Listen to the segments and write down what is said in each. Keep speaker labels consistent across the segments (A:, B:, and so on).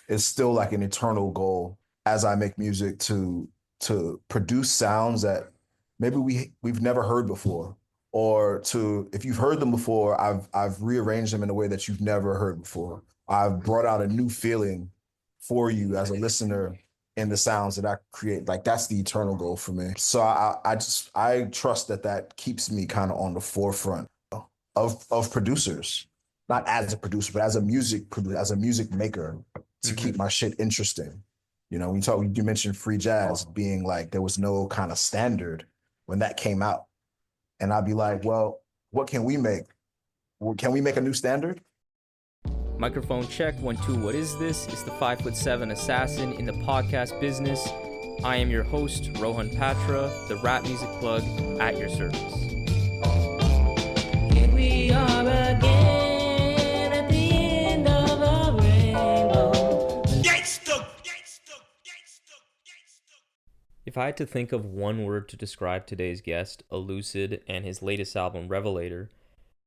A: is still like an eternal goal as I make music to produce sounds that maybe we've never heard before, or to if you've heard them before, I've rearranged them in a way that you've never heard before. I've brought out a new feeling for you as a listener in the sounds that I create. Like that's the eternal goal for me. So I trust that that keeps me kind of on the forefront of producers, not as a producer, but as a music producer, as a music maker, to keep
B: Hmm.
A: my shit interesting. You know, you mentioned free jazz being like there was no kind of standard when that came out, and I'd be like, well, what can we make? Can we make a new standard?
B: Microphone check, 1 2. What is this? It's the 5'7" assassin in the podcast business. I am your host, Rohan Patra, the rap music plug at your service.
C: Here we are again at the end of a rainbow.
B: If I had to think of one word to describe today's guest, Elucid, and his latest album, Revelator,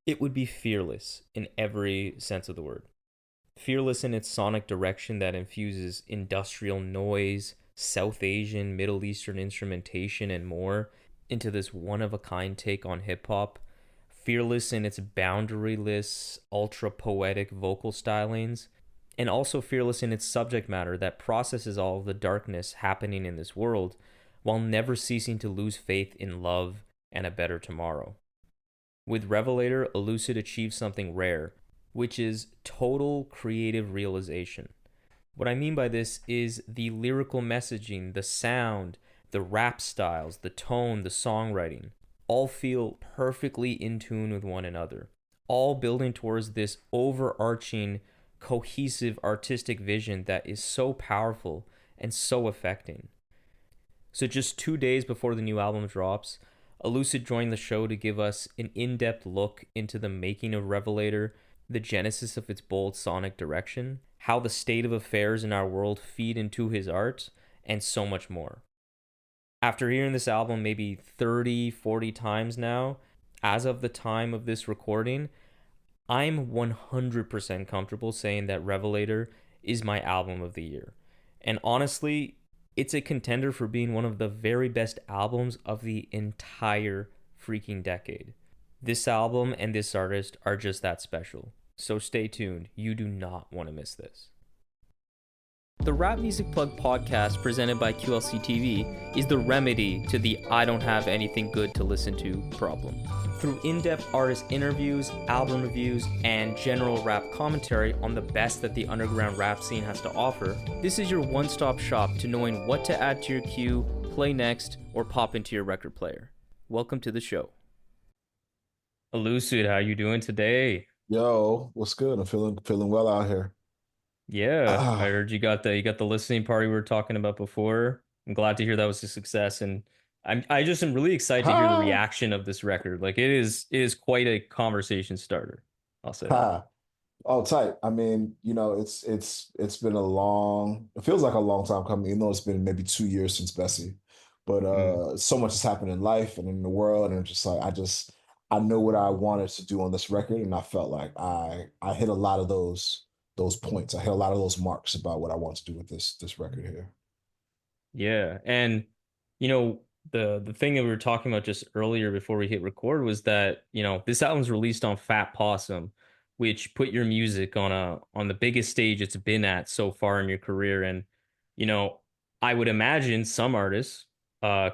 B: it would be fearless in every sense of the word. Fearless in its sonic direction that infuses industrial noise, South Asian, Middle Eastern instrumentation, and more into this one-of-a-kind take on hip-hop. Fearless in its boundaryless, ultra-poetic vocal stylings, and also fearless in its subject matter that processes all of the darkness happening in this world while never ceasing to lose faith in love and a better tomorrow. With Revelator, Elucid achieves something rare, which is total creative realization. What I mean by this is the lyrical messaging, the sound, the rap styles, the tone, the songwriting, all feel perfectly in tune with one another, all building towards this overarching, cohesive artistic vision that is so powerful and so affecting. So, just 2 days before the new album drops, Elucid joined the show to give us an in depth look into the making of Revelator, the genesis of its bold sonic direction, how the state of affairs in our world feed into his art, and so much more. After hearing this album maybe 30, 40 times now, as of the time of this recording, I'm 100% comfortable saying that Revelator is my album of the year. And honestly, it's a contender for being one of the very best albums of the entire freaking decade. This album and this artist are just that special. So stay tuned. You do not want to miss this. The Rap Music Plug podcast presented by QLC TV is the remedy to the I don't have anything good to listen to problem. Through in-depth artist interviews, album reviews, and general rap commentary on the best that the underground rap scene has to offer, this is your one-stop shop to knowing what to add to your queue, play next, or pop into your record player. Welcome to the show. Elucid, how you doing today?
A: Yo, what's good? I'm feeling well out here.
B: Yeah, I
A: Ah,
B: heard you got the listening party we were talking about before. I'm glad to hear that was a success, and I just am really excited to hear the
A: ha,
B: reaction of this record. Like it is quite a conversation starter. I'll say that.
A: ha. Oh, tight. I mean, it's been a long, it feels like a long time coming, even though it's been maybe 2 years since Bessie. But
B: Mm.
A: so much has happened in life and in the world, and just like I know what I wanted to do on this record, and I felt like I hit a lot of those points. I hit a lot of those marks about what I want to do with this record here.
B: Yeah, and you know the thing that we were talking about just earlier before we hit record was that this album's released on Fat Possum, which put your music on the biggest stage it's been at so far in your career, and you know I would imagine some artists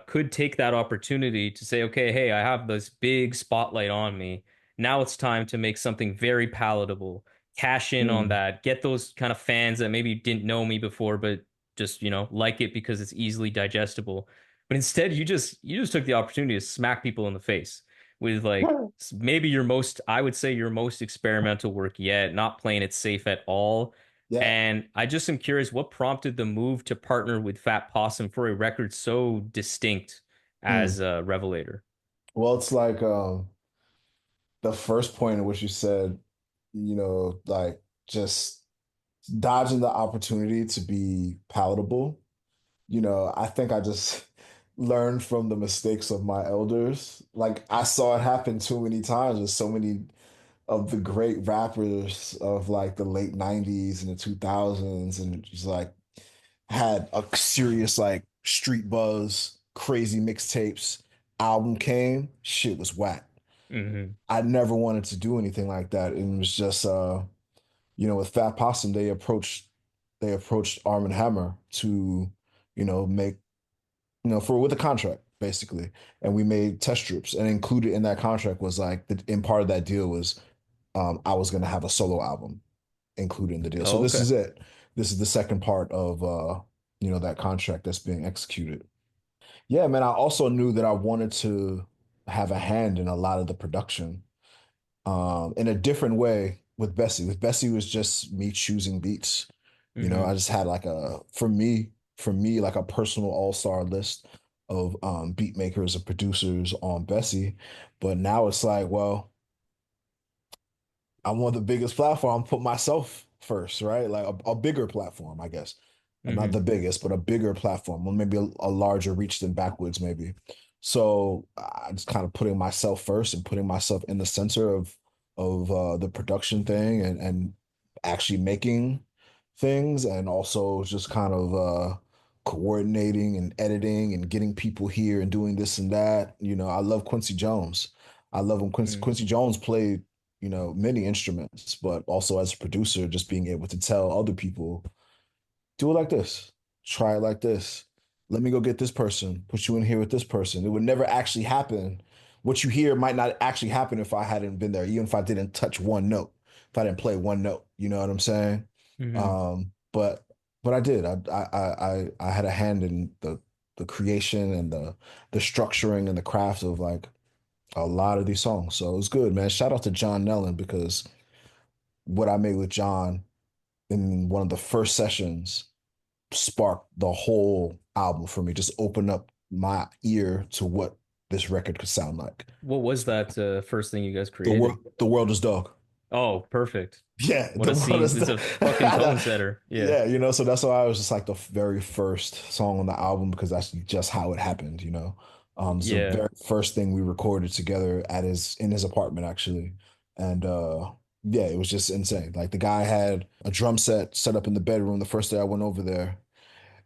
B: could take that opportunity to say, okay, hey, I have this big spotlight on me. Now it's time to make something very palatable, cash in on
A: Hmm.
B: that, get those kind of fans that maybe didn't know me before, but just like it because it's easily digestible. But instead you just took the opportunity to smack people in the face with like maybe your most, I would say, your most experimental work yet, not playing it safe at all.
A: Yeah.
B: And I just am curious what prompted the move to partner with Fat Possum for a record so distinct
A: Hmm.
B: as Revelator.
A: Well, it's like the first point in which you said, like just dodging the opportunity to be palatable. I think I just learned from the mistakes of my elders. Like I saw it happen too many times with so many of the great rappers of like the late 90s and the 2000s, and just like had a serious like street buzz, crazy mixtapes. Album came, shit was whack.
B: Hmm.
A: I never wanted to do anything like that. It was just with Fat Possum, they approached Arm& and Hammer to, make, for with a contract basically. And we made test strips, and included in that contract was like in part of that deal was I was gonna have a solo album included in the deal. So
B: Oh,
A: this
B: okay.
A: is it. This is the second part of that contract that's being executed. Yeah, man, I also knew that I wanted to have a hand in a lot of the production in a different way with Bessie. With Bessie was just me choosing beats. I
B: Hmm.
A: just had like for me, like a personal all-star list of beat makers and producers on Bessie. But now it's like, well, I'm on the biggest platform, put myself first, right? Like a bigger platform, I guess. Not
B: Hmm.
A: the biggest, but a bigger platform, or maybe a larger reach than Backwoods, maybe. So I just kind of putting myself first and putting myself in the center of the production thing, and actually making things, and also just kind of coordinating and editing and getting people here and doing this and that. I love Quincy Jones. I love him. Quincy Jones played many instruments, but also as a producer, just being able to tell other people, do it like this, try it like this. Let me go get this person, put you in here with this person. It would never actually happen. What you hear might not actually happen if I hadn't been there, even if I didn't touch one note, if I didn't play one note. You know what I'm saying?
B: Hmm.
A: But I did. I had a hand in the creation and the structuring and the craft of like a lot of these songs. So it was good, man. Shout out to John Nellen, because what I made with John in one of the first sessions sparked the whole album for me. Just opened up my ear to what this record could sound like.
B: What was that first thing you guys
A: The world,
B: created?
A: the world is dog.
B: Oh, perfect.
A: Yeah,
B: What
A: the
B: a
A: world
B: scene.
A: is
B: It's a fucking tone setter. Yeah.
A: yeah, so that's why I was just like the very first song on the album, because that's just how it happened. It's the
B: Yeah.
A: very first thing we recorded together in his apartment actually. And yeah, it was just insane. Like the guy had a drum set up in the bedroom the first day I went over there.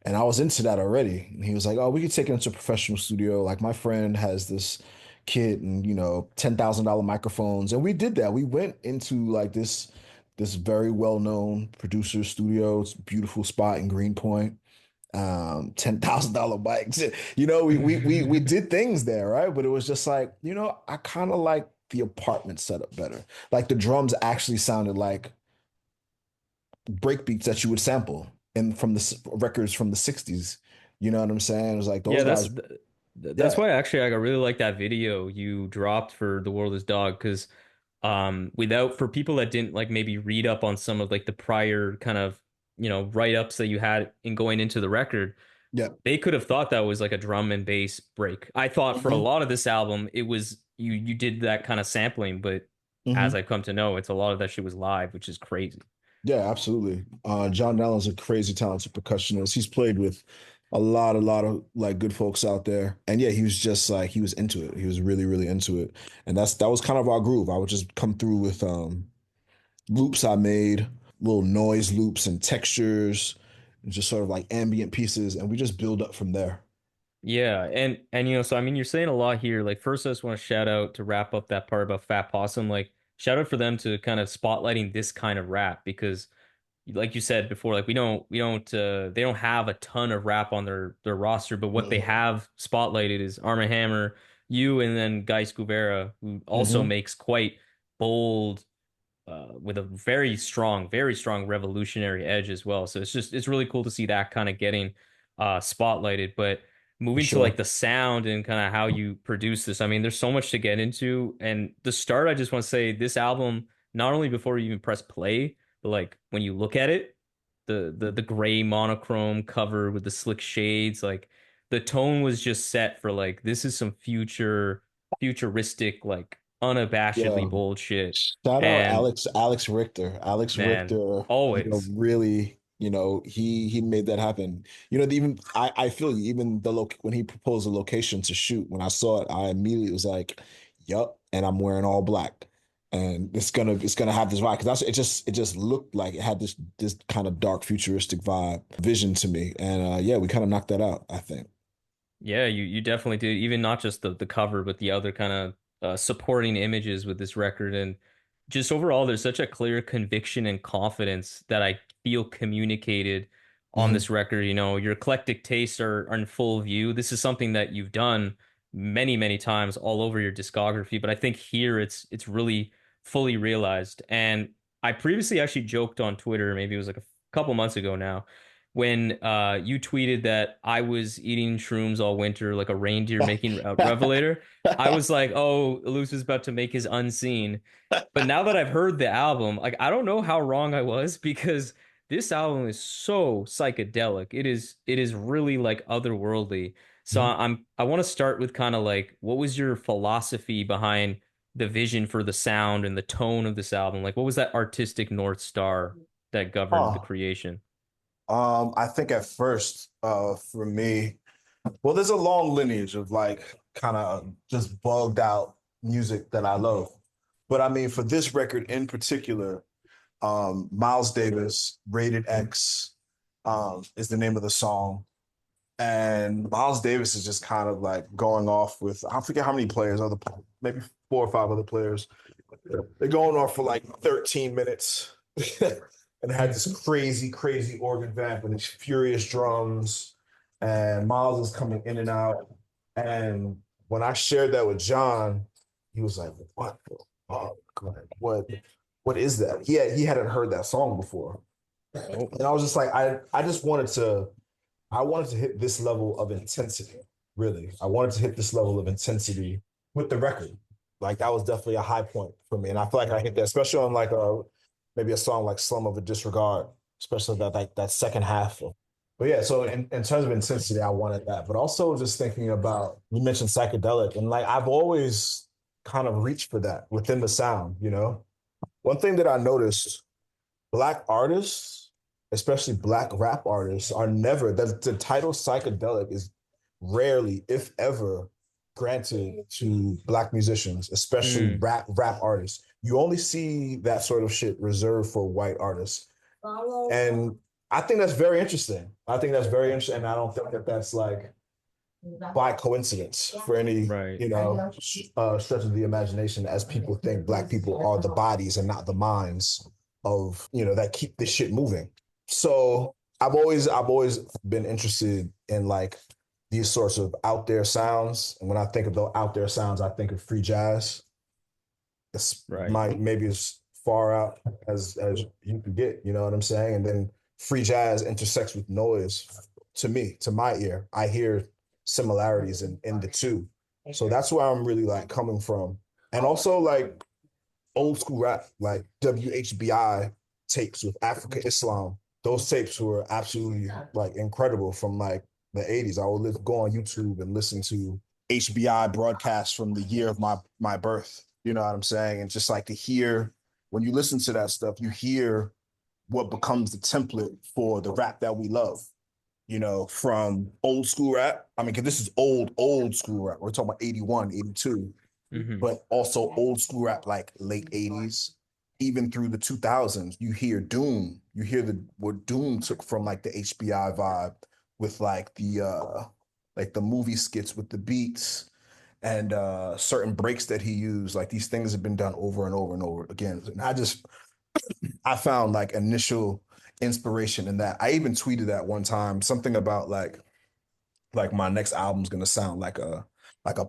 A: And I was into that already. And he was like, "Oh, we could take it into a professional studio. Like my friend has this kit and $10,000 microphones." And we did that. We went into like this very well-known producer studio. It's a beautiful spot in Greenpoint. $10,000 bikes. We did things there, right? But it was just like, I kind of like the apartment setup better. Like the drums actually sounded like breakbeats that you would sample from the records from the 60s. You know what I'm saying? It was like
B: Yeah,
A: those guys,
B: that's
A: yeah,
B: why actually I really like that video you dropped for The World is Dog because without for people that didn't like maybe read up on some of like the prior kind of write-ups that you had in going into the record,
A: yeah.
B: they could have thought that was like a drum and bass break. I thought for a
A: Hmm.
B: lot of this album it was you did that kind of sampling, but as
A: Hmm.
B: I've come to know, it's a lot of that shit was live, which is crazy.
A: Yeah, absolutely. John Allen's a crazy talented percussionist. He's played with a lot of like good folks out there. And yeah, he was just like he was into it. He was really, really into it. And that was kind of our groove. I would just come through with loops I made, little noise loops and textures, and just sort of like ambient pieces, and we just build up from there.
B: Yeah, and so I mean, you're saying a lot here. Like, first, I just want to shout out to wrap up that part about Fat Possum. Like, shout out for them to kind of spotlighting this kind of rap because, like you said before, like they don't have a ton of rap on their roster, but what they
A: Hmm.
B: have spotlighted is Arm& Hammer, you, and then Guy Scuvera, who also
A: Hmm.
B: makes quite bold with a very strong revolutionary edge as well. So it's really cool to see that kind of getting spotlighted. But
A: For
B: moving to like
A: sure.
B: the sound and kind of how you produce this, I mean, there's so much to get into. And the start, I just want to say this album, not only before you even press play, but like when you look at it, the gray monochrome cover with the slick shades, like the tone was just set for like this is some futuristic, like
A: Yeah.
B: unabashedly bold shit.
A: Shout out
B: And
A: Alex Richter. Alex
B: man,
A: Richter,
B: always.
A: really, he made that happen. Even I feel you, even when he proposed a location to shoot, when I saw it, I immediately was like, yup, and I'm wearing all black. and it's gonna have this vibe because it just looked like it had this kind of dark futuristic vibe vision to me, and yeah, we kind of knocked that out, I think.
B: Yeah, you definitely do. Even not just the cover, but the other kind of supporting images with this record, and just overall, there's such a clear conviction and confidence that I feel communicated on
A: Hmm.
B: this record. You know, your eclectic tastes are in full view. This is something that you've done many, many times all over your discography, but I think here it's really fully realized. And I previously actually joked on Twitter, maybe it was like a couple months ago now when you tweeted that I was eating shrooms all winter like a reindeer making a Revelator. I was like, oh, Luce is about to make his Unseen. But now that I've heard the album, like I don't know how wrong I was because this album is so psychedelic. It is really like otherworldly. So I want to start with kind of like what was your philosophy behind the vision for the sound and the tone of this album? Like what was that artistic North Star that governed the
A: Huh.
B: creation?
A: I think at first, for me, well, there's a long lineage of like kind of just bugged out music that I love. But I mean, for this record in particular, Miles Davis, Rated X, is the name of the song. And Miles Davis is just kind of like going off with, I forget how many players, maybe 4 or 5 other players. They're going off for like 13 minutes and had this crazy, crazy organ vamp and these furious drums. And Miles is coming in and out. And when I shared that with John, he was like, "What the fuck? Like, what is that?" He hadn't heard that song before.
B: Oh,
A: And I was just like, I wanted to hit this level of intensity, really. I wanted to hit this level of intensity with the record. Like that was definitely a high point for me. And I feel like I hit that, especially on like maybe a song like Slum of a Disregard, especially that like that second half. But yeah, so in terms of intensity, I wanted that. But also just thinking about you mentioned psychedelic, and like I've always kind of reached for that within the sound, you know? One thing that I noticed black artists, especially black rap artists, are never the title psychedelic is rarely, if ever, granted to black musicians, especially
B: mm,
A: rap artists. You only see that sort of shit reserved for white artists. And I think that's very interesting. I think that's very interesting. And I don't think that that's like by coincidence for any,
B: right.
A: stretch of the imagination as people think black people are the bodies and not the minds of, that keep this shit moving. So I've always been interested in like these sorts of out there sounds. And when I think of the out there sounds, I think of free jazz. It's
B: Right.
A: maybe as far out as you could get, you know what I'm saying? And then free jazz intersects with noise to me, to my ear. I hear similarities in the two. So that's where I'm really like coming from. And also like old school rap, like WHBI tapes with Africa Islam. Those tapes were absolutely like incredible from like the 80s. I would go on YouTube and listen to HBI broadcasts from the year of my birth. You know what I'm saying? And just like to hear when you listen to that stuff, you hear what becomes the template for the rap that we love. From old school rap. I mean, because this is old school rap. We're talking about 81, 82,
B: Hmm.
A: but also old school rap, like late 80s, even through the 2000s. You hear Doom. You hear what Doom took from like the HBI vibe with like the movie skits with the beats and certain breaks that he used. Like these things have been done over and over and over again. And I found like initial inspiration in that. I even tweeted that one time, something about like my next album's gonna sound like a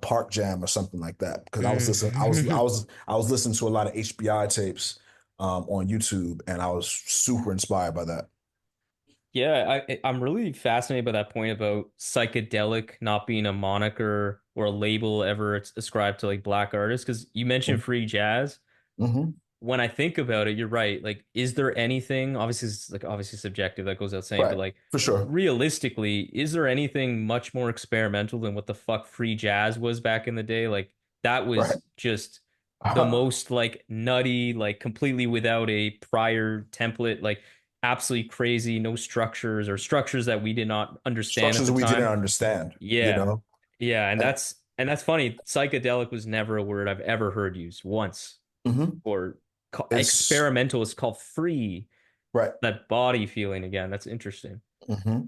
A: park jam or something like that. Because I was listening,
B: Mm.
A: I was listening to a lot of HBI tapes on YouTube, and I was super inspired by that.
B: Yeah, I'm really fascinated by that point about psychedelic not being a moniker or a label ever ascribed to like black artists. Because you mentioned free jazz.
A: Mm-hmm.
B: When I think about it, you're right. Like, is there anything, obviously, it's like obviously subjective, that goes without saying, but
A: Right,
B: like
A: for sure.
B: realistically, is there anything much more experimental than what the fuck free jazz was back in the day? Like, that
A: Right.
B: was just the most like nutty, like completely without a prior template, like absolutely crazy, no structures or structures that we did not understand at
A: Structures
B: the
A: we didn't
B: time.
A: understand, you
B: Yeah.
A: know?
B: Yeah, and
A: And
B: that's funny. Psychedelic was never a word I've ever heard used once.
A: Hmm.
B: or
A: It's
B: experimental is called free.
A: right.
B: That body feeling again. That's interesting.
A: Hmm.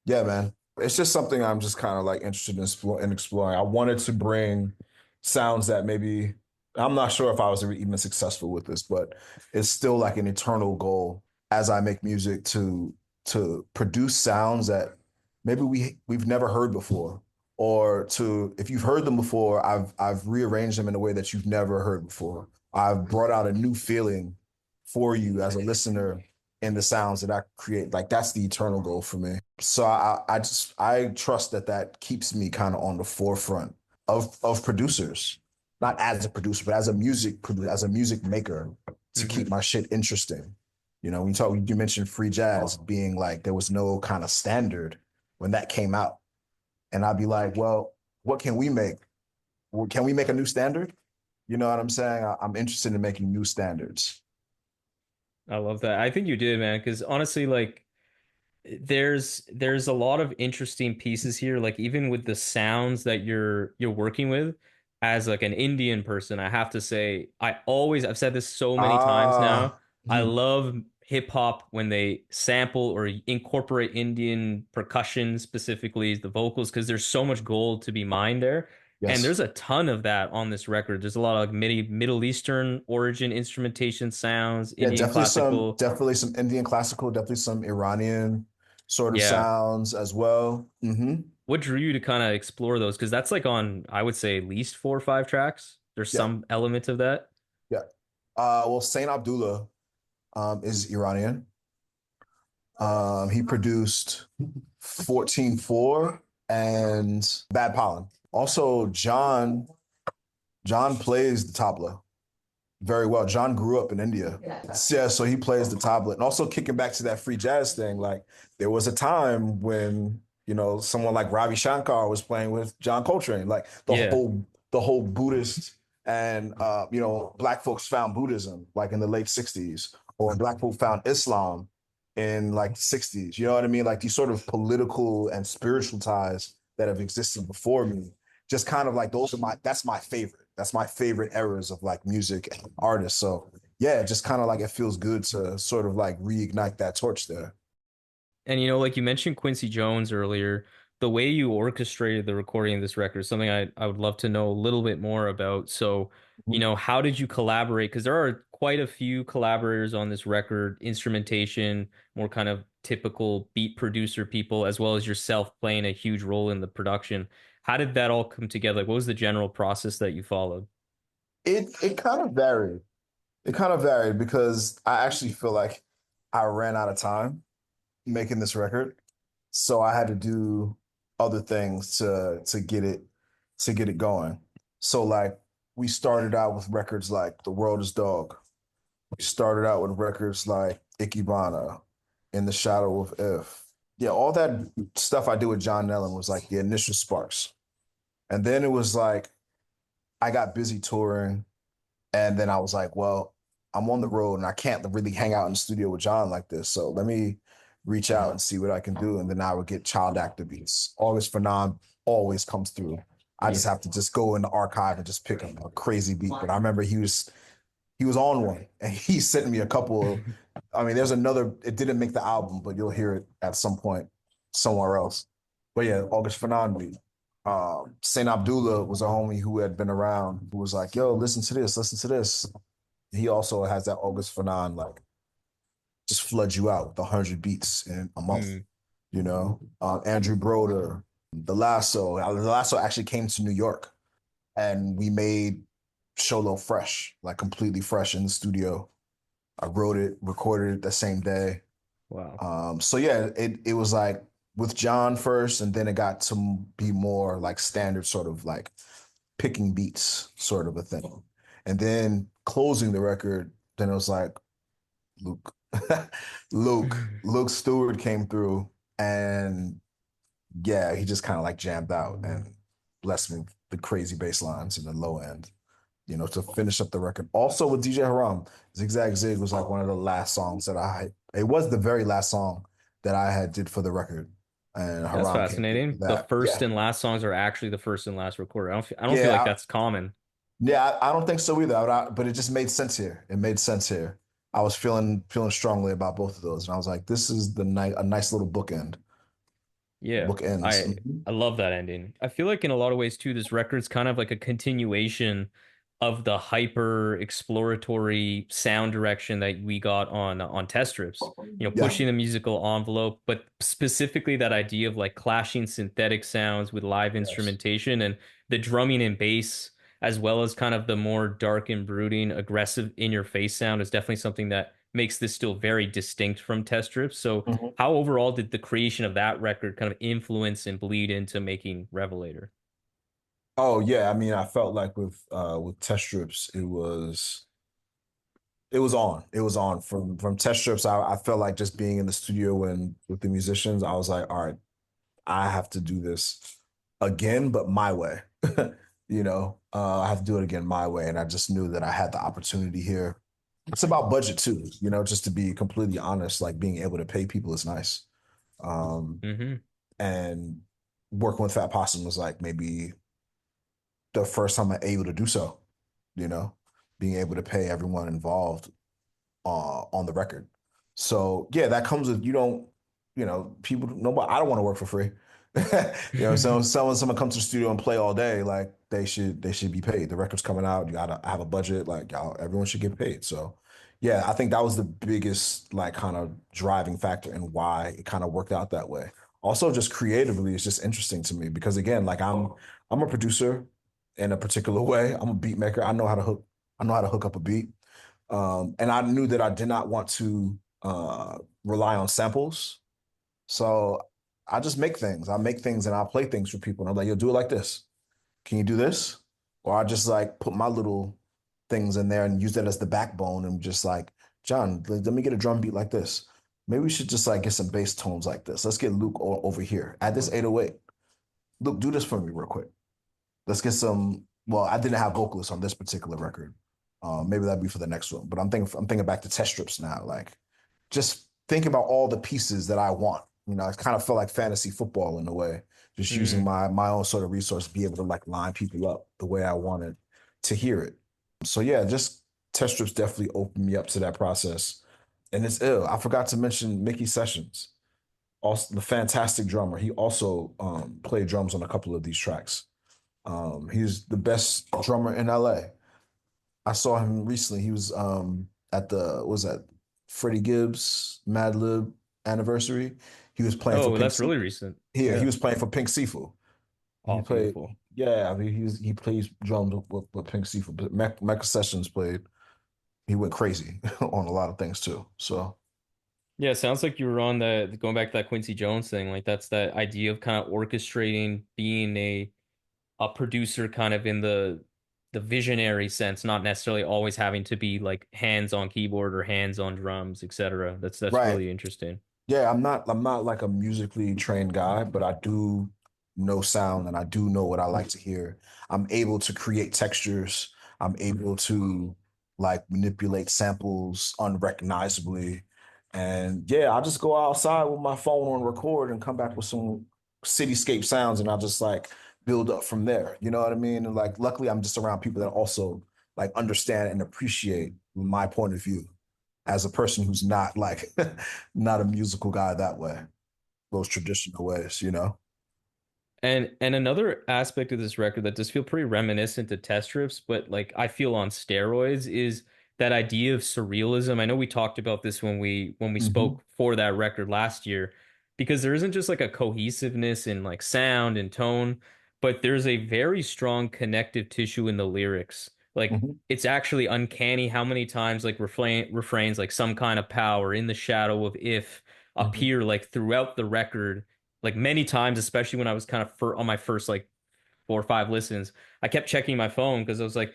A: Yeah, man. It's just something I'm just kind of like interested in exploring. I wanted to bring sounds that maybe I'm not sure if I was even successful with this, but it's still like an eternal goal as I make music to produce sounds that maybe we've never heard before, or to if you've heard them before, I've rearranged them in a way that you've never heard before. I've brought out a new feeling for you as a listener in the sounds that I create. Like that's the eternal goal for me. So I trust that that keeps me kind of on the forefront of producers, not as a producer, but as a as a music maker to
B: Hmm.
A: keep my shit interesting. You know, you mentioned free jazz being like there was no kind of standard when that came out, and I'd be like, well, what can we make? Well, can we make a new standard? You know what I'm saying? I'm interested in making new standards.
B: I love that. I think you did, man, because honestly, like there's a lot of interesting pieces here, like even with the sounds that you're working with. As like an Indian person, I have to say I've said this so many times now.
A: Ah,
B: I
A: mhm.
B: love hip hop when they sample or incorporate Indian percussion, specifically the vocals, because there's so much gold to be mined there. And
A: Yes.
B: there's a ton of that on this record. There's a lot of like Middle Eastern origin instrumentation sounds,
A: Yeah,
B: Indian classical.
A: definitely some Indian classical, definitely some Iranian sort of
B: Yeah.
A: sounds as well. Hmm.
B: What drew you to kind of explore those? Because that's like on, I would say, at least 4 or 5 tracks. There's
A: Yeah,
B: some element of that.
A: yeah. Well, Saint Abdullah is Iranian. He produced 14-4 and Bad Pollen. Also, John plays the tabla very well. John grew up in India. Yeah, so he plays the tablet. And also kicking back to that free jazz thing, like there was a time when, you know, someone like Ravi Shankar was playing with John Coltrane, like
B: Yeah.
A: the whole Buddhist and you know, black folks found Buddhism like in the late 60s, or black folk found Islam in like the 60s. You know what I mean? Like these sort of political and spiritual ties that have existed before me. Just kind of like those are that's my favorite. That's my favorite eras of like music and artists. So yeah, just kind of like it feels good to sort of like reignite that torch there.
B: And like you mentioned Quincy Jones earlier, the way you orchestrated the recording of this record is something I would love to know a little bit more about. So, how did you collaborate? Because there are quite a few collaborators on this record, instrumentation, more kind of typical beat producer people, as well as yourself playing a huge role in the production. How did that all come together? Like, what was the general process that you followed?
A: It kind of varied. It kind of varied because I actually feel like I ran out of time making this record. So I had to do other things to get it going. So like we started out with records like The World is Dog. We started out with records like Ikebana, In the Shadow of If. Yeah, all that stuff I did with John Nellen was like the initial sparks. And then it was like I got busy touring, and then I was like, well, I'm on the road and I can't really hang out in the studio with John like this. So let me reach out and see what I can do. And then I would get child actor beats. August Phenom always comes through. I just
B: Yeah.
A: have to just go in the archive and just pick a crazy beat. But I remember he was on one and he sent me a couple of, I mean, there's another, it didn't make the album, but you'll hear it at some point somewhere else. But yeah, August Phenom beat. Saint Abdullah was a homie who had been around who was like, yo, listen to this. He also has that August Fanon, like, just flood you out with 100 beats in a month,
B: Mm.
A: you know? Andrew Broder, The Lasso actually came to New York and we made Sholo fresh, like completely fresh in the studio. I wrote it, recorded it the same day.
B: Wow.
A: So yeah, it was like with John first, and then it got to be more like standard sort of like picking beats sort of a thing. And then closing the record, then it was like Luke. Luke Stewart came through and yeah, he just kind of like jammed out and blessed me with the crazy bass lines and the low end, you know, to finish up the record. Also with DJ Haram, Zigzag Zig was like one of the last songs that it was the very last song that I had did for the record. And
B: That's
A: Haram came through for
B: fascinating. The
A: that.
B: first
A: Yeah.
B: and last songs are actually the first and last recorded. I don't feel like
A: Yeah,
B: that's common.
A: Yeah, I don't think so either. But it just made sense here. It made sense here. I was feeling strongly about both of those, and I was like, this is the night a nice little bookend.
B: Yeah,
A: Bookends.
B: I
A: Mhm.
B: I love that ending. I feel like in a lot of ways too, this record's kind of like a continuation of the hyper exploratory sound direction that we got on test strips. You know,
A: Yeah.
B: pushing the musical envelope, but specifically that idea of like clashing synthetic sounds with live
A: Yes.
B: instrumentation and the drumming and bass, as well as kind of the more dark and brooding, aggressive in your face sound is definitely something that makes this still very distinct from test strips. So
A: Mhm.
B: how overall did the creation of that record kind of influence and bleed into making Revelator?
A: Oh yeah, I mean, I felt like with test strips, it was on. It was on from test strips. I felt like just being in the studio and with the musicians, I was like, all right, I have to do this again, but my way. I have to do it again my way, and I just knew that I had the opportunity here. It's about budget too, just to be completely honest. Like being able to pay people is nice. Um,
B: Hmm.
A: and working with Fat Possum was like maybe the first time I'm able to do so, you know, being able to pay everyone involved on the record. So yeah, that comes with people. Nobody. I don't want to work for free. So someone comes to the studio and play all day, like they should be paid. The record's coming out. You gotta have a budget. Like y'all, everyone should get paid. So yeah, I think that was the biggest like kind of driving factor and why it kind of worked out that way. Also, just creatively, it's just interesting to me because again, like I'm a producer in a particular way. I'm a beat maker. I know how to hook up a beat. And I knew that I did not want to rely on samples. So I just make things. I make things and I play things for people. And I'm like, yo, do it like this. Can you do this? Or I just like put my little things in there and use that as the backbone and just like, John, let me get a drum beat like this. Maybe we should just like get some bass tones like this. Let's get Luke over here. Add this 808. Luke, do this for me real quick. Let's get some. Well, I didn't have vocalists on this particular record. Maybe that'd be for the next one. But I'm thinking back to test strips now. Like just thinking about all the pieces that I want. I kind of felt like fantasy football in a way, just using
B: Hmm.
A: my own sort of resource to be able to like line people up the way I wanted to hear it. So yeah, just test strips definitely opened me up to that process. And it's ill. I forgot to mention Mickey Sessions, also the fantastic drummer. He also played drums on a couple of these tracks. He's the best drummer in LA. I saw him recently. He was at the what was that Freddie Gibbs Madlib anniversary. He was playing for
B: Oh,
A: Pink
B: that's
A: Sea.
B: really recent.
A: Here, he
B: Yeah.
A: was playing for Pink Sifu. He
B: Oh,
A: played,
B: beautiful.
A: yeah. I mean, he plays drums with Pink Sifu. But Mecca Sessions played. He went crazy on a lot of things too. So
B: Yeah, it sounds like you were on the going back to that Quincy Jones thing. Like that's that idea of kind of orchestrating, being a producer kind of in the visionary sense, not necessarily always having to be like hands on keyboard or hands on drums, etc. That's
A: right.
B: really interesting.
A: Yeah, I'm not like a musically trained guy, but I do know sound and I do know what I like to hear. I'm able to create textures. I'm able to like manipulate samples unrecognizably. And yeah, I'll just go outside with my phone on record and come back with some cityscape sounds and I'll just like build up from there. You know what I mean? And like luckily I'm just around people that also like understand and appreciate my point of view as a person who's not like not a musical guy that way, those traditional ways.
B: And another aspect of this record that does feel pretty reminiscent to test strips, but like I feel on steroids, is that idea of surrealism. I know we talked about this when we
A: Hmm.
B: spoke for that record last year, because there isn't just like a cohesiveness in like sound and tone, but there's a very strong connective tissue in the lyrics. Like
A: Hmm.
B: it's actually uncanny how many times like refrains like some kind of power in the shadow of if
A: Hmm.
B: appear like throughout the record like many times, especially when I was kind of on my first like 4 or 5 listens, I kept checking my phone because I was like,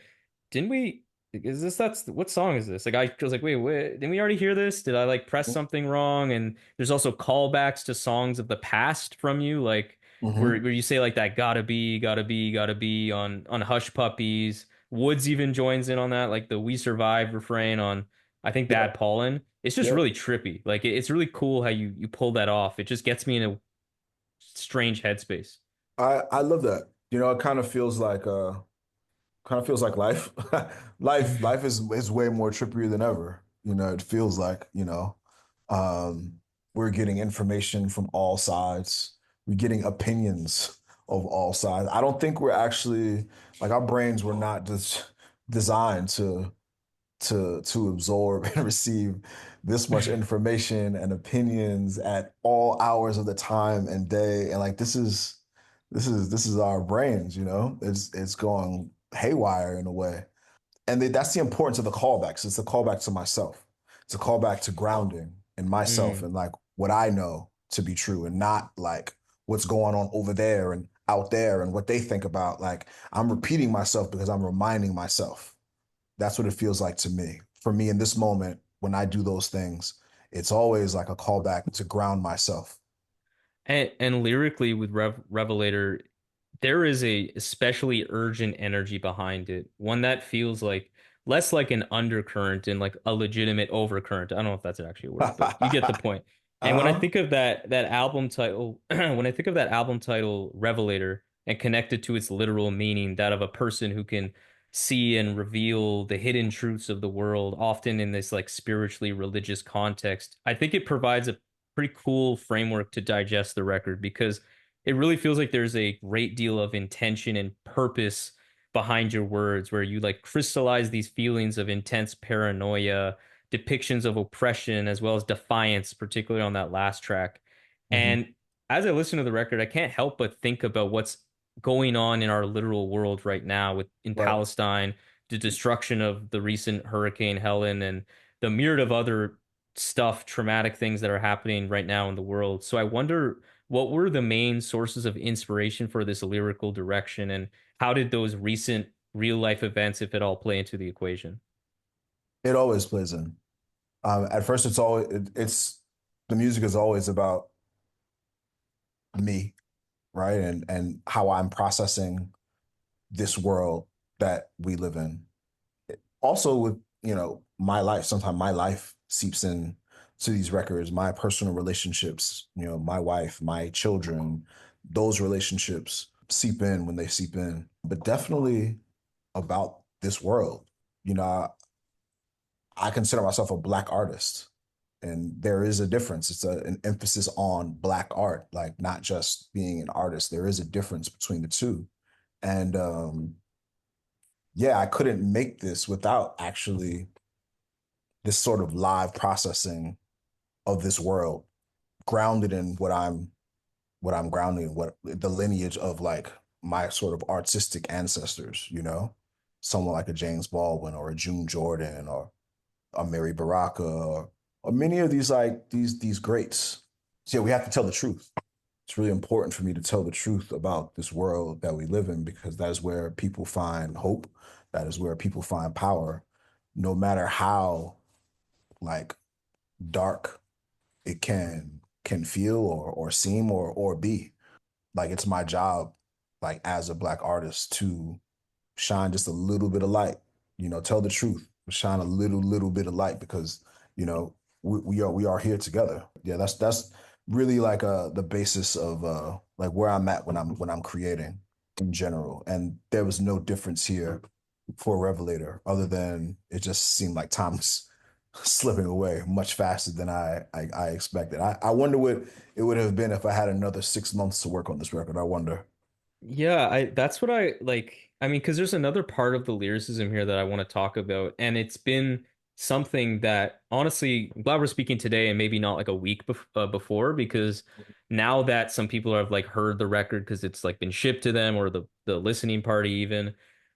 B: didn't we? Is this that's what song is this? Like I was like, wait, didn't we already hear this? Did I like press something wrong? And there's also callbacks to songs of the past from you, like
A: Hmm.
B: where you say like that gotta be, gotta be, gotta be on Hush Puppies. Woods even joins in on that, like the We Survive refrain on I think
A: Yeah,
B: Bad Pollen. It's just
A: yeah.
B: really trippy. Like it's really cool how you pull that off. It just gets me in a strange headspace.
A: I love that. It kind of feels like Kind of feels like life. Life is way more trippier than ever. It feels like, we're getting information from all sides. We're getting opinions of all sides. I don't think we're actually like our brains were not just designed to absorb and receive this much information and opinions at all hours of the time and day. And like this is our brains, it's going haywire in a way. And that's the importance of the callbacks. It's a callback to myself. It's a callback to grounding in myself
B: Mm.
A: and like what I know to be true and not like what's going on over there and out there and what they think about. Like I'm repeating myself because I'm reminding myself. That's what it feels like to me. For me in this moment, when I do those things, it's always like a callback to ground myself.
B: And lyrically with Revelator, there is a especially urgent energy behind it. One that feels like less like an undercurrent and like a legitimate overcurrent. I don't know if that's actually a word, but you get the point. And when I
A: Uh-huh.
B: think of that album title, when I think of that album title, Revelator, and connect it to its literal meaning, that of a person who can see and reveal the hidden truths of the world, often in this like spiritually religious context, I think it provides a pretty cool framework to digest the record because it really feels like there's a great deal of intention and purpose behind your words where you like crystallize these feelings of intense paranoia, depictions of oppression, as well as defiance, particularly on that last track.
A: Mhm.
B: And as I listen to the record, I can't help but think about what's going on in our literal world right now with in
A: Right.
B: Palestine, the destruction of the recent Hurricane Helen, and the myriad of other stuff, traumatic things that are happening right now in the world. So I wonder what were the main sources of inspiration for this lyrical direction, and how did those recent real life events, if at all, play into the equation?
A: It always plays in. At first, it's the music is always about me, right? And how I'm processing this world that we live in. Also with, my life, sometimes my life seeps in to these records, my personal relationships, my wife, my children, those relationships seep in when they seep in. But definitely about this world. You know, I consider myself a Black artist, and there is a difference. It's an emphasis on Black art, like not just being an artist. There is a difference between the two. And yeah, I couldn't make this without actually this sort of live processing of this world, grounded in what I'm grounded in, what the lineage of like my sort of artistic ancestors, someone like a James Baldwin or a June Jordan or a Mary Baraka or many of these like these greats. So yeah, we have to tell the truth. It's really important for me to tell the truth about this world that we live in because that is where people find hope. That is where people find power, no matter how like dark it can feel or seem or be. Like it's my job, like as a Black artist, to shine just a little bit of light, tell the truth, shine a little bit of light because, we are here together. Yeah, that's really like the basis of like where I'm at when I'm creating in general. And there was no difference here for Revelator other than it just seemed like time was slipping away much faster than I expected. I wonder what it would have been if I had another 6 months to work on this record. I wonder.
B: Yeah, I that's what I like. I mean, because there's another part of the lyricism here that I want to talk about, and it's been something that honestly, I'm glad we're speaking today and maybe not like a week before, because now that some people have like heard the record because it's like been shipped to them or the listening party even,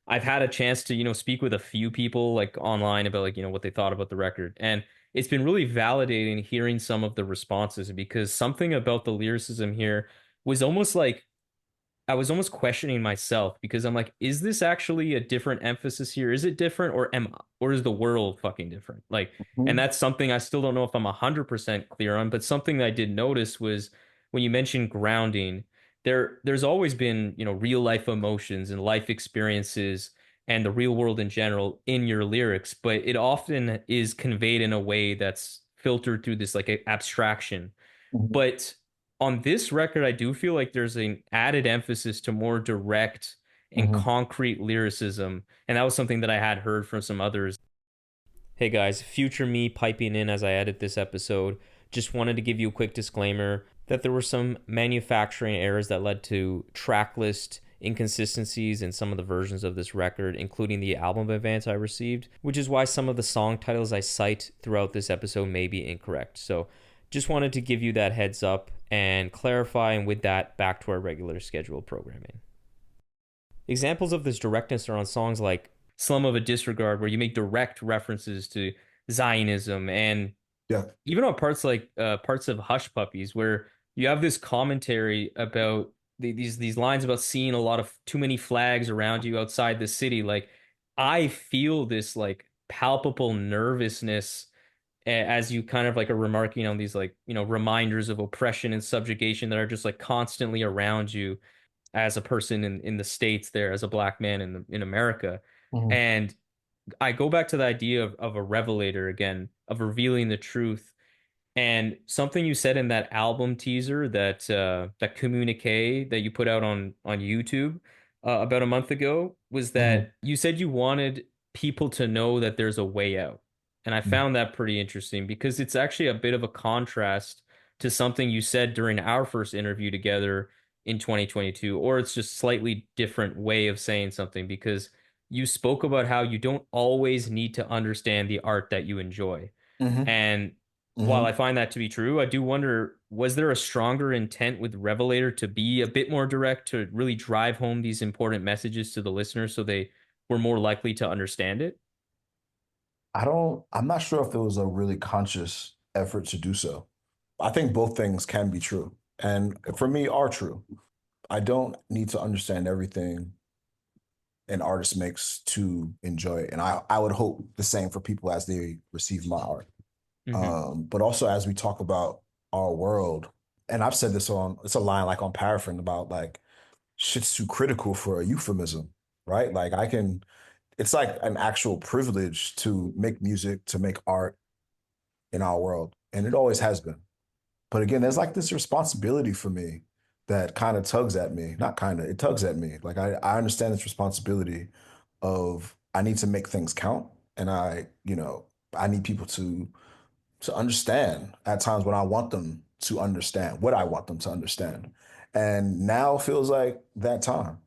B: I've had a chance to, speak with a few people like online about like, what they thought about the record. And it's been really validating hearing some of the responses because something about the lyricism here was almost like I was almost questioning myself because I'm like, is this actually a different emphasis here? Is it different or is the world fucking different? Like, and
A: Mhm.
B: that's something I still don't know if I'm 100% clear on, but something that I did notice was when you mentioned grounding, there's always been, real life emotions and life experiences and the real world in general in your lyrics, but it often is conveyed in a way that's filtered through this like abstraction.
A: Mhm.
B: But on this record, I do feel like there's an added emphasis to more direct and
A: Hmm.
B: concrete lyricism. And that was something that I had heard from some others. Hey guys, future me piping in as I edit this episode. Just wanted to give you a quick disclaimer that there were some manufacturing errors that led to track list inconsistencies in some of the versions of this record, including the album advance I received, which is why some of the song titles I cite throughout this episode may be incorrect. So just wanted to give you that heads up and clarify, and with that, back to our regular scheduled programming. Examples of this directness are on songs like Slum of a Disregard, where you make direct references to Zionism, and
A: Yeah.
B: even on parts of Hush Puppies, where you have this commentary about these lines about seeing a lot of too many flags around you outside the city. Like, I feel this like palpable nervousness as you kind of like are remarking on these like, reminders of oppression and subjugation that are just like constantly around you as a person in the States there, as a black man in America.
A: Hmm.
B: And I go back to the idea of a revelator again, of revealing the truth. And something you said in that album teaser, that communique that you put out on YouTube about a month ago, was
A: Hmm.
B: that you said you wanted people to know that there's a way out. And I found that pretty interesting because it's actually a bit of a contrast to something you said during our first interview together in 2022, or it's just slightly different way of saying something, because you spoke about how you don't always need to understand the art that you enjoy.
A: Hmm.
B: And while I
A: Hmm.
B: find that to be true, I do wonder, was there a stronger intent with Revelator to be a bit more direct, to really drive home these important messages to the listeners so they were more likely to understand it?
A: I'm not sure if it was a really conscious effort to do so. I think both things can be true. And for me, are true. I don't need to understand everything an artist makes to enjoy it. And I would hope the same for people as they receive my art.
B: Hmm.
A: But also as we talk about our world, and I've said this on, it's a line like on Paraffin about like shit's too critical for a euphemism, right? Like it's like an actual privilege to make music, to make art in our world. And it always has been. But again, there's like this responsibility for me that kind of tugs at me. Not kind of, it tugs at me. Like I understand this responsibility of I need to make things count. And I need people to understand at times when I want them to understand what I want them to understand. And now feels like that time,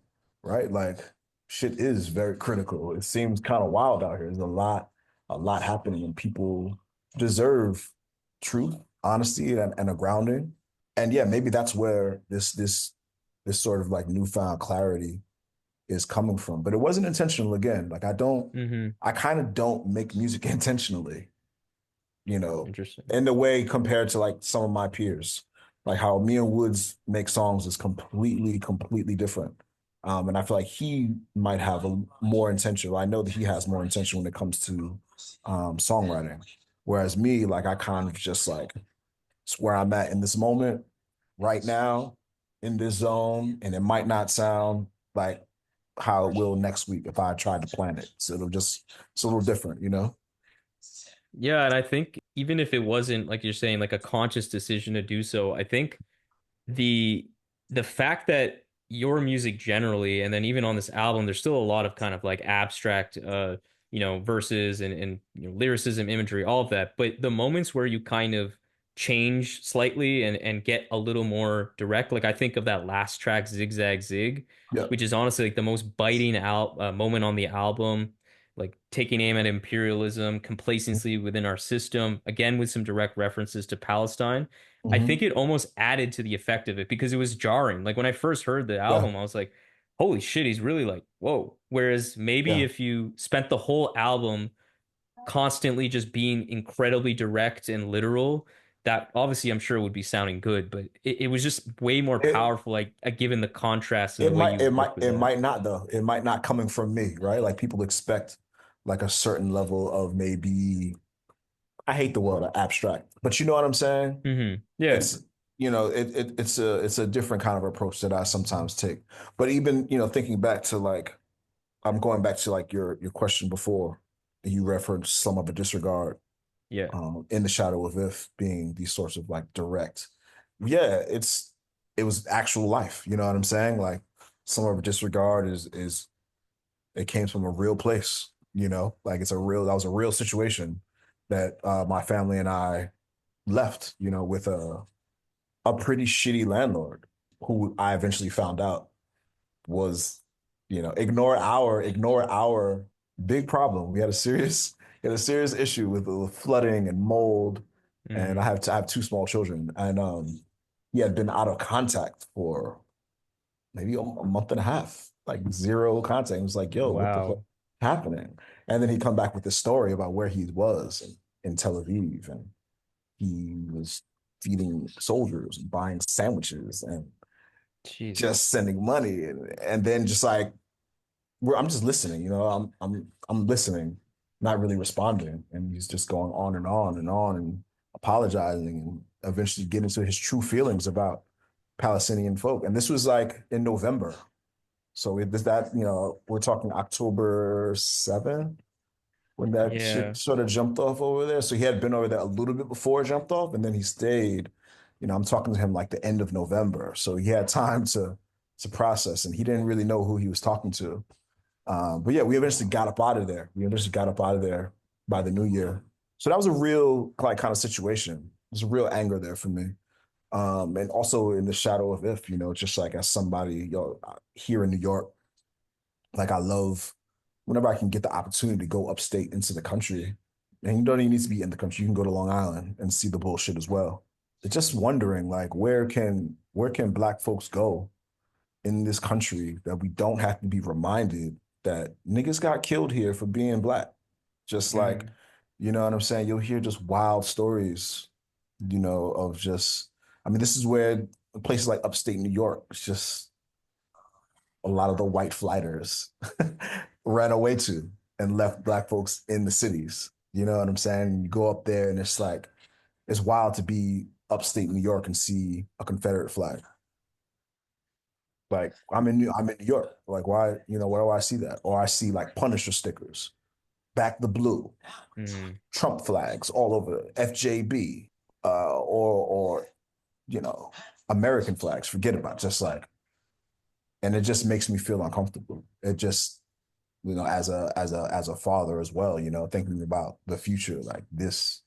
A: right? Like shit is very critical. It seems kind of wild out here. There's a lot happening, and people deserve truth, honesty, and a grounding. And yeah, maybe that's where this sort of like newfound clarity is coming from. But it wasn't intentional again. Like
B: Hmm.
A: I kind of don't make music intentionally,
B: Interesting.
A: in the way compared to like some of my peers. Like how me and Woods make songs is completely different. And I feel like he might have a more intentional. I know that he has more intention when it comes to songwriting. Whereas me, like I kind of just like it's where I'm at in this moment, right now, in this zone, and it might not sound like how it will next week if I tried to plan it. So it's a little different, you know?
B: Yeah, and I think even if it wasn't, like you're saying, like a conscious decision to do so, I think the the fact that your music generally, and then even on this album, there's still a lot of kind of like abstract verses and lyricism, imagery, all of that. But the moments where you kind of change slightly and get a little more direct, like I think of that last track, Zigzag Zig,
A: Yeah.
B: which is honestly like the most biting out moment on the album, like taking aim at imperialism, complacency within our system, again with some direct references to Palestine. I
A: Hmm.
B: think it almost added to the effect of it because it was jarring. Like when I first heard the
A: Yeah.
B: album, I was like, holy shit, he's really like, whoa. Whereas maybe
A: Yeah.
B: if you spent the whole album constantly just being incredibly direct and literal, that obviously I'm sure would be sounding good, but it was just way more
A: It
B: powerful, like given the contrast and the way you worked with
A: it
B: that.
A: might not though. It might not coming from me, right? Like people expect like a certain level of maybe I hate the word abstract, but you know what I'm saying?
B: Yeah.
A: It's it's a different kind of approach that I sometimes take. But even, thinking back to like I'm going back to like your question before, you referenced some of the disregard
B: Yeah.
A: in the shadow of if being these sorts of like direct. Yeah, it was actual life, you know what I'm saying? Like some of disregard is it came from a real place, you know, like that was a real situation that my family and I left, you know, with a pretty shitty landlord who I eventually found out was, you know, ignore our big problem. We had a serious issue with flooding and mold, and
B: Mm.
A: I have two small children, and he had been out of contact for maybe a month and a half, like zero contact. It was like, yo, what the fuck
B: Wow.
A: happening? And then he come back with this story about where he was in Tel Aviv, and he was feeding soldiers and buying sandwiches and
B: Jesus.
A: just sending money, and then just like I'm just listening, you know, I'm listening, not really responding, and he's just going on and on and on and apologizing and eventually getting to his true feelings about Palestinian folk. And this was like in November. So it, that, you know, we're talking October 7th when that
B: Yeah.
A: shit sort of jumped off over there. So he had been over there a little bit before it jumped off, and then he stayed. You know, I'm talking to him like the end of November. So he had time to process, and he didn't really know who he was talking to. But yeah, we eventually got up out of there. We eventually got up out of there by the new year. So that was a real like kind of situation. There's a real anger there for me. And also in the shadow of if, you know, just like as somebody, yo, here in New York, like I love whenever I can get the opportunity to go upstate into the country. And you don't even need to be in the country. You can go to Long Island and see the bullshit as well. It's just wondering like where can black folks go in this country that we don't have to be reminded that niggas got killed here for being black. Just like,
B: Mm.
A: you know what I'm saying? You'll hear just wild stories, you know, of just, I mean, this is where places like upstate New York, it's just a lot of the white flighters ran away to and left black folks in the cities. You know what I'm saying? You go up there and it's like, it's wild to be upstate New York and see a Confederate flag. Like I'm in New York. Like why, you know, where do I see that? Or I see like Punisher stickers, back the blue,
B: Mm.
A: Trump flags all over FJB, or you know, American flags. Forget about it. Just like, and it just makes me feel uncomfortable. It just, you know, as a father as well, you know, thinking about the future like this,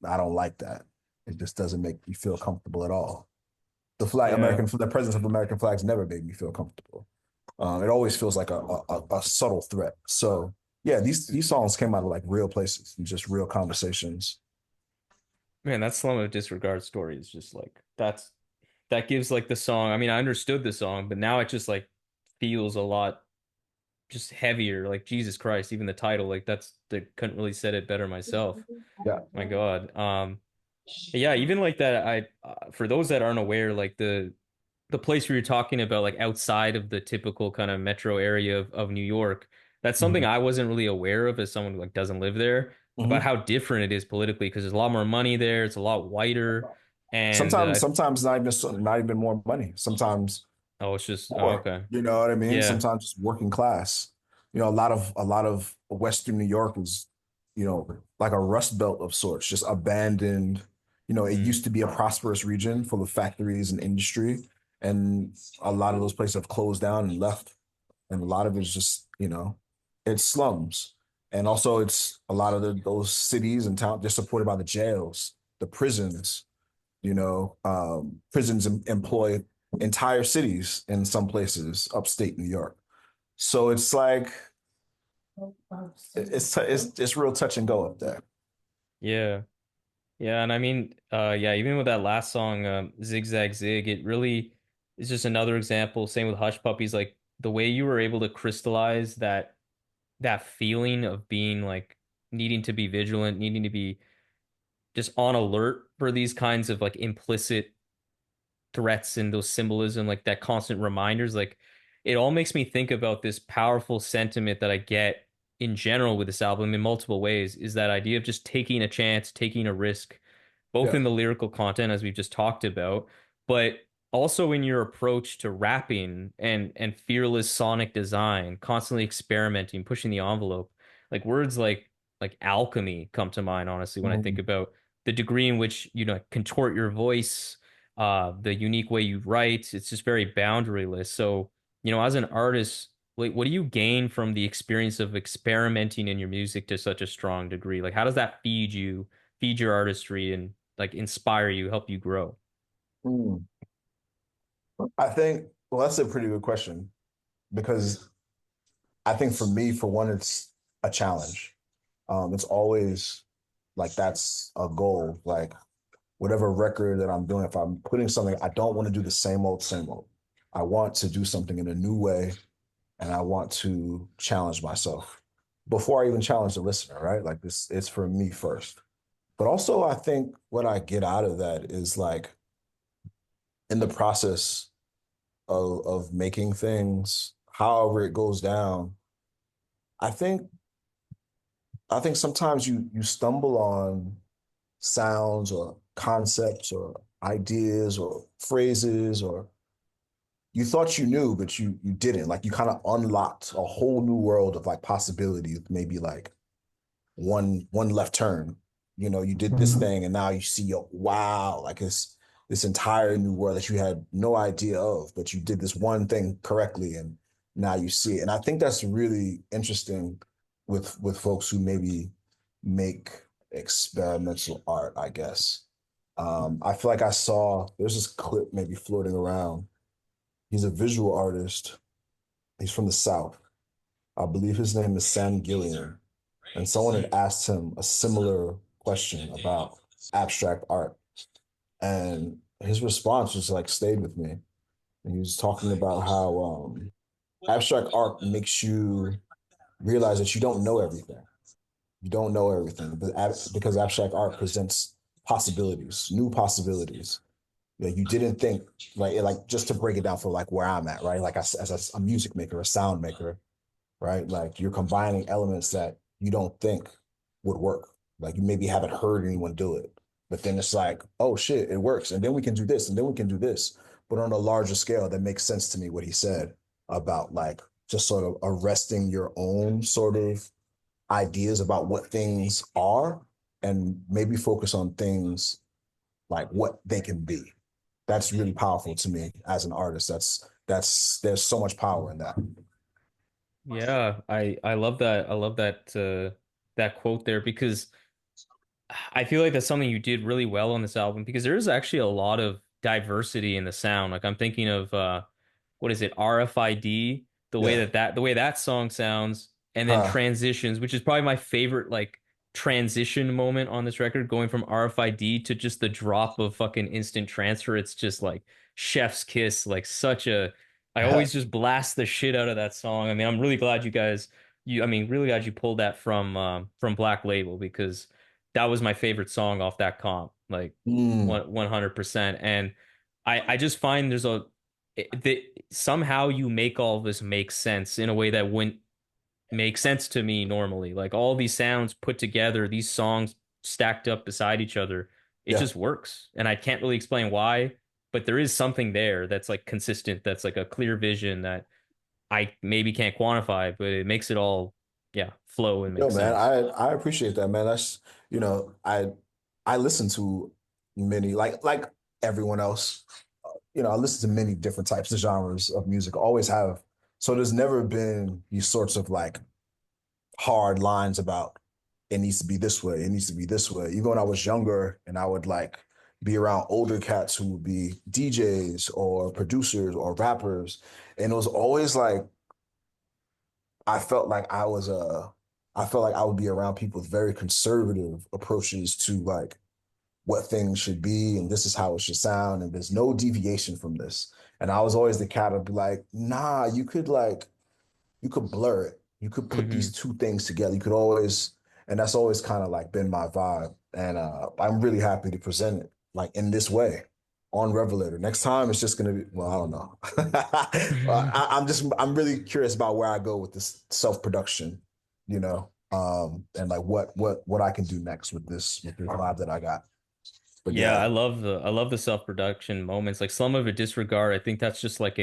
A: I don't like that. It just doesn't make me feel comfortable at all.
B: Yeah.
A: The presence of American flags never made me feel comfortable. It always feels like a subtle threat. So yeah, these songs came out of like real places and just real conversations.
B: Man, that slum of disregard story is just like that gives like the song. I mean, I understood the song, but now it just like feels a lot just heavier. Like Jesus Christ, even the title, like that's they couldn't really said it better myself.
A: Yeah.
B: My God. Yeah, even like that. For those that aren't aware, like the place where you're talking about, like outside of the typical kind of metro area of New York, that's something
A: Mhm.
B: I wasn't really aware of as someone who like doesn't live there about
A: Mhm.
B: how different it is politically because there's a lot more money there. It's a lot whiter, and
A: Sometimes not even more money. Sometimes
B: oh, it's just oh,
A: poor.
B: okay,
A: You know what I mean?
B: yeah,
A: Sometimes just working class. You know, a lot of Western New York is, you know, like a rust belt of sorts, just abandoned. You know, it
B: mm,
A: used to be a prosperous region full of factories and industry, and a lot of those places have closed down and left. And a lot of it's just, you know, it's slums. And also it's a lot of those cities and towns just supported by the jails, the prisons, you know, prisons employ entire cities in some places upstate New York. So it's like it's real touch and go up there.
B: yeah, yeah, and I mean, yeah, even with that last song, Zigzag Zig, it really is just another example. Same with Hush Puppies, like the way you were able to crystallize that feeling of being like needing to be vigilant, needing to be just on alert for these kinds of like implicit threats and those symbolism, like that constant reminders. Like it all makes me think about this powerful sentiment that I get in general with this album in multiple ways is that idea of just taking a chance, taking a risk, both
A: Yeah.
B: in the lyrical content as we've just talked about, but also in your approach to rapping and fearless sonic design, constantly experimenting, pushing the envelope. Like words like alchemy come to mind, honestly, when I think
A: Mhm.
B: about the degree in which you know contort your voice, the unique way you write. It's just very boundaryless. So as an artist, like what do you gain from the experience of experimenting in your music to such a strong degree? Like how does that feed your artistry and like inspire you, help you grow?
A: Mm. I think, well, that's a pretty good question because I think for me, for one, it's a challenge. It's always like that's a goal. Like whatever record that I'm doing, if I'm putting something, I don't want to do the same old, same old. I want to do something in a new way, and I want to challenge myself before I even challenge the listener, right? Like this, it's for me first. But also, I think what I get out of that is like in the process of making things, however it goes down, I think I think sometimes you stumble on sounds or concepts or ideas or phrases or you thought you knew, but you didn't. Like you kind of unlocked a whole new world of like possibilities, maybe like one left turn. You know, you did this thing and now you see, wow, like it's this entire new world that you had no idea of, but you did this one thing correctly and now you see it. And I think that's really interesting with folks who maybe make experimental art, I guess. I feel like I saw there's this clip maybe floating around. He's a visual artist. He's from the South. I believe his name is Sam Gillian. And someone had asked him a similar question about abstract art. And his response just like stayed with me. And he was talking about how abstract art makes you realize that you don't know everything. You don't know everything, but because abstract art presents possibilities, new possibilities. Like you didn't think, like just to break it down for like where I'm at, right? Like as a music maker, a sound maker, right? Like you're combining elements that you don't think would work. Like you maybe haven't heard anyone do it, but then it's like, oh shit, it works. And then we can do this, and then we can do this. But on a larger scale, that makes sense to me what he said about like just sort of arresting your own sort of ideas about what things are and maybe focus on things like what they can be. That's really powerful to me as an artist. That's there's so much power in that.
B: Yeah, I love that. I love that quote there because I feel like that's something you did really well on this album because there is actually a lot of diversity in the sound. Like I'm thinking of what is it, RFID,
A: Yeah.
B: the way that song sounds, and then
A: Huh.
B: transitions, which is probably my favorite like transition moment on this record, going from RFID to just the drop of fucking instant transfer. It's just like chef's kiss, like such a I always just blast the shit out of that song. I mean, I'm really glad I mean, really glad you pulled that from Black Label because that was my favorite song off that comp, like
A: Mm.
B: 100%. And I just find that somehow you make all this make sense in a way that wouldn't make sense to me normally. Like all these sounds put together, these songs stacked up beside each other, it
A: Yeah.
B: just works. And I can't really explain why, but there is something there that's like consistent, that's like a clear vision that I maybe can't quantify, but it makes it all, yeah, flow and
A: Yo,
B: make
A: man,
B: sense.
A: I appreciate that, man. That's I listen to many like everyone else. I listen to many different types of genres of music. Always have. So there's never been these sorts of like hard lines about it needs to be this way, it needs to be this way. Even when I was younger and I would like be around older cats who would be DJs or producers or rappers, and it was always like I felt like I felt like I would be around people with very conservative approaches to like what things should be and this is how it should sound and there's no deviation from this. And I was always the cat of be like, nah, you could blur it. You could put these
B: Hmm.
A: two things together. You could always, and that's always kind of like been my vibe. And I'm really happy to present it like in this way on Revelator. Next time it's just gonna be, well, I don't know. I'm really curious about where I go with this self-production, and like what I can do next with this vibe that I got. But
B: Yeah,
A: yeah,
B: I love the self-production moments. Like some of it disregard. I think that's just like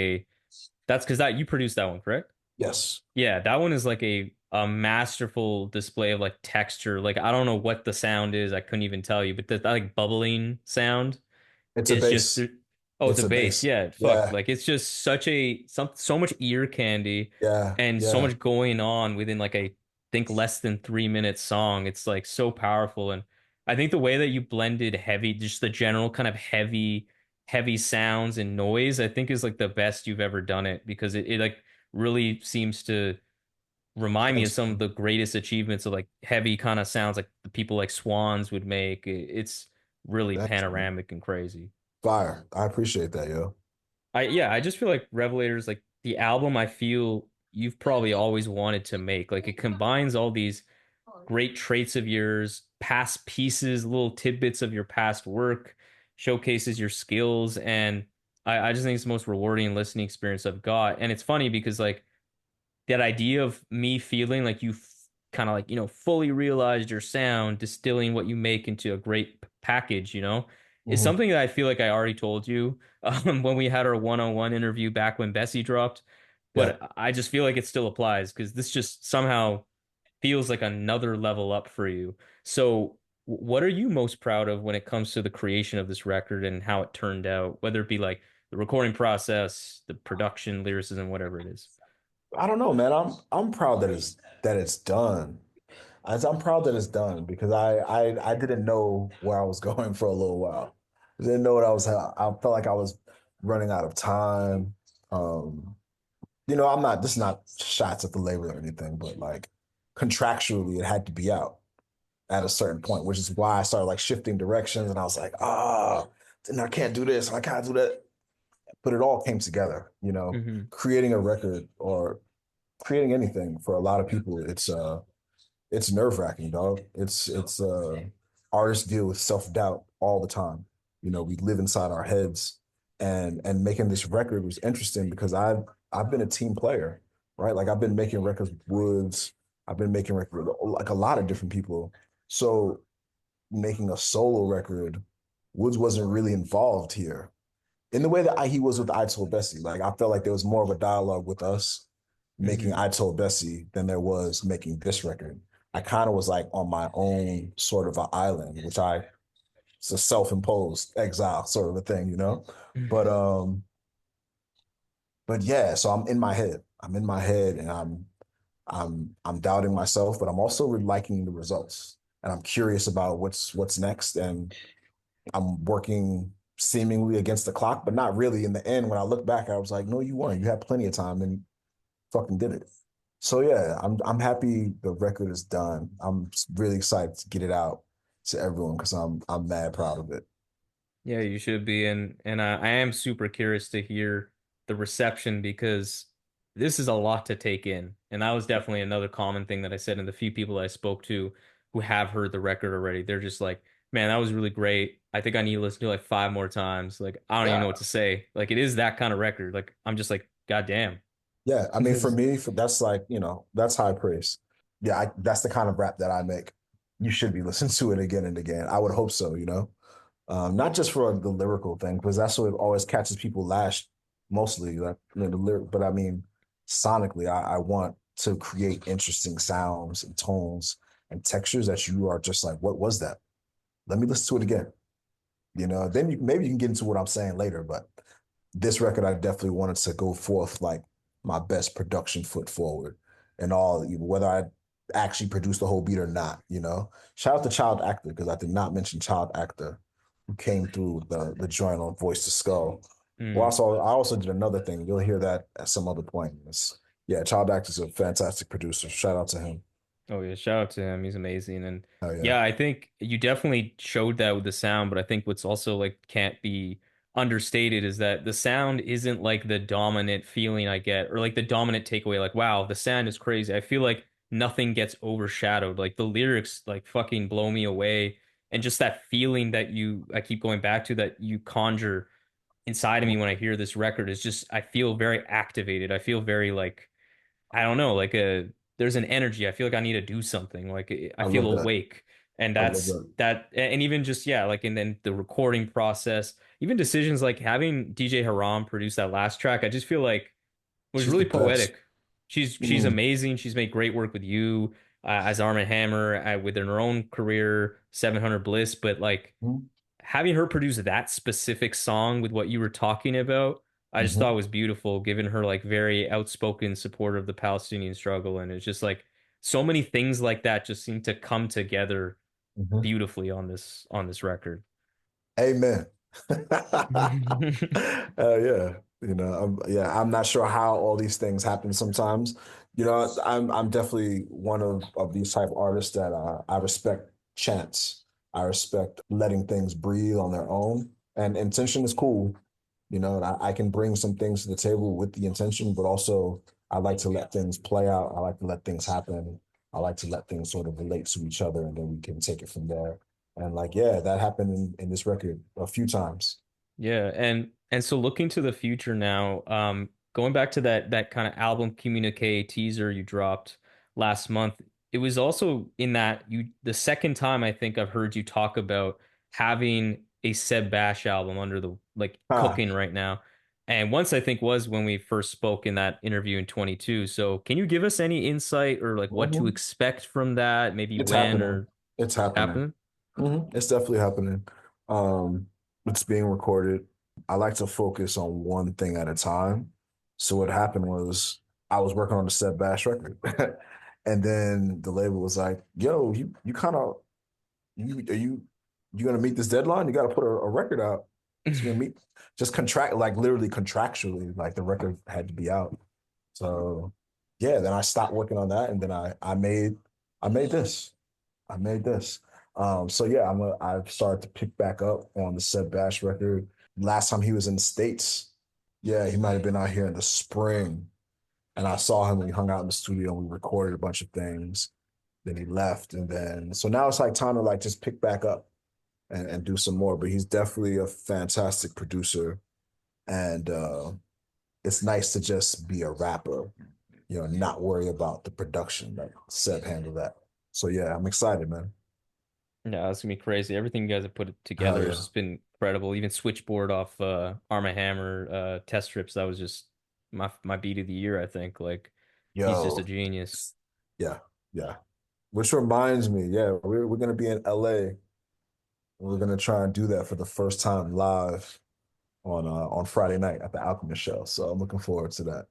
B: that's because that you produced that one, correct?
A: yes,
B: Yeah, that one is like a masterful display of like texture. Like I don't know what the sound is. I couldn't even tell you, but that like bubbling sound
A: it's a
B: is just
A: bass.
B: Oh,
A: It's
B: the
A: a
B: bass.
A: bass.
B: Yeah, fuck.
A: Yeah,
B: Like it's just such so much ear candy
A: yeah,
B: and so
A: yeah.
B: much going on within like a think less than 3 minute song. It's like so powerful. And I think the way that you blended heavy, just the general kind of heavy sounds and noise, I think is like the best you've ever done it because it like really seems to remind me of
A: Thanks.
B: some of the greatest achievements of like heavy kind of sounds like the people like Swans would make. It's really
A: Thanks, man.
B: panoramic and crazy.
A: Fire. I appreciate that, yo.
B: I just feel like Revelator's like the album I feel you've probably always wanted to make. Like it combines all these great traits of yours, past pieces, little tidbits of your past work, showcases your skills, and I just think it's the most rewarding listening experience I've got. And it's funny because like that idea of me feeling like you kind of like, fully realized your sound, distilling what you make into a great package, is
A: Hmm.
B: something that I feel like I already told you when we had our one-on-one interview back when Bessie dropped.
A: Yeah.
B: But I just feel like it still applies because this just somehow feels like another level up for you. So, what are you most proud of when it comes to the creation of this record and how it turned out, whether it be like the recording process, the production, lyricism, whatever it is?
A: I don't know, man. I'm proud that it's done. I'm proud that it's done because I didn't know where I was going for a little while. I didn't know what I was. I felt like I was running out of time. Um, I'm not. This is not shots at the label or anything, but like contractually, it had to be out at a certain point, which is why I started like shifting directions, and I was like, then I can't do this, and I can't do that. But it all came together.
B: Hmm.
A: Creating a record or creating anything for a lot of people, it's nerve-wracking, dog. It's artists deal with self-doubt all the time. We live inside our heads, and making this record was interesting because I've been a team player, right? Like I've been making records with Woods, I've been making records with like a lot of different people. So making a solo record, Woods wasn't really involved here in the way that he was with I Told Bessie. Like I felt like there was more of a dialogue with us making
B: Hmm.
A: I Told Bessie than there was making this record. I kind of was like on my own sort of an island, which it's a self-imposed exile sort of a thing. But but yeah, so I'm in my head. I'm in my head and I'm doubting myself, but I'm also liking the results. And I'm curious about what's next. And I'm working seemingly against the clock, but not really. In the end, when I look back, I was like, no, you weren't. You had plenty of time and fucking did it. So yeah, I'm happy the record is done. I'm really excited to get it out to everyone because I'm mad proud of it.
B: Yeah, you should be, and I am super curious to hear the reception because this is a lot to take in, and that was definitely another common thing that I said, and the few people I spoke to who have heard the record already, they're just like, "Man, that was really great. I think I need to listen to it like 5 more times. Like, I don't even know
A: Yeah.
B: what to say. Like, it is that kind of record. Like, I'm just like, God damn."
A: Yeah, I mean, for me, that's like, that's high praise. Yeah, that's the kind of rap that I make. You should be listening to it again and again. I would hope so. Not just for the lyrical thing, because that's what always catches people last, mostly like the lyric. But I mean, sonically, I want to create interesting sounds and tones and textures that you are just like, what was that? Let me listen to it again. Then maybe you can get into what I'm saying later, but this record, I definitely wanted to go forth like my best production foot forward and all, whether I actually produced the whole beat or not. Shout out to Child Actor, because I did not mention Child Actor, who came through the joint on Voice to Skull. Well,
B: Mm.
A: also, I also did another thing. You'll hear that at some other point. Yeah, Child Actor's a fantastic producer. Shout out to him.
B: Oh yeah, shout out to him. He's amazing. And
A: Oh yeah.
B: yeah, I think you definitely showed that with the sound, but I think what's also like can't be understated is that the sound isn't like the dominant feeling I get or like the dominant takeaway like wow, the sound is crazy. I feel like nothing gets overshadowed. Like the lyrics like fucking blow me away and just that feeling that I keep going back to that you conjure inside of me when I hear this record is just I feel very activated. I feel very like I don't know, like there's an energy. I feel like I need to do something. Like I
A: I
B: feel
A: love that.
B: awake. And
A: I love
B: that's
A: that.
B: that and even just yeah, like and then the recording process, even decisions like having DJ Haram produce that last track, I just feel like was
A: She's the
B: really
A: best.
B: poetic. She's
A: Mm.
B: amazing. She's made great work with you as Arm& Hammer, within her own career, 700 Bliss, but like
A: Mm.
B: having her produce that specific song with what you were talking about, I just thought
A: Hmm.
B: was beautiful, given her like very outspoken support of the Palestinian struggle. And it's just like so many things like that just seem to come together
A: Hmm.
B: beautifully on this record.
A: Amen. Yeah. I'm not sure how all these things happen sometimes. I'm definitely one of these type of artists that I respect chance. I respect letting things breathe on their own. And intention is cool. And I can bring some things to the table with the intention, but also I like to let things play out. I like to let things happen. I like to let things sort of relate to each other, and then we can take it from there. And like, yeah, that happened in this record a few times.
B: Yeah, and so looking to the future now, going back to that kind of album communique teaser you dropped last month, it was also in that you the second time I think I've heard you talk about having a Sebb Bash album under the like
A: Ah,
B: cooking right now. And once I think was when we first spoke in that interview in 22. So can you give us any insight or like what to
A: mhm.
B: expect from that, maybe
A: It's
B: when
A: happening.
B: or
A: It's happening.
B: happen?
A: It's definitely happening. Um, it's being recorded. I like to focus on one thing at a time. So what happened was I was working on the Sebb Bash record. And then the label was like, yo, you kind of you gonna meet this deadline? You gotta put a record out. So you're gonna meet just contract like literally contractually, like the record had to be out. So yeah, then I stopped working on that and then I made this. I made this. So yeah, I've started to pick back up on the Sebb Bash record. Last time he was in the States, yeah, he might have been out here in the spring. And I saw him when we hung out in the studio and we recorded a bunch of things. Then he left. And then so now it's like time to like just pick back up and do some more. But he's definitely a fantastic producer. And it's nice to just be a rapper, not worry about the production. Like Seb handled that. So yeah, I'm excited, man.
B: No, it's gonna be crazy. Everything you guys have put
A: Hell
B: together has
A: yeah.
B: just been incredible. Even Switchboard off Arm Hammer test strips, that was just my beat of the year, I think. Like he's just a
A: Yo,
B: genius.
A: yeah, yeah. Which reminds me, yeah, we're gonna be in LA. We're gonna try and do that for the first time live on Friday night at the Alchemy show. So I'm looking forward to that.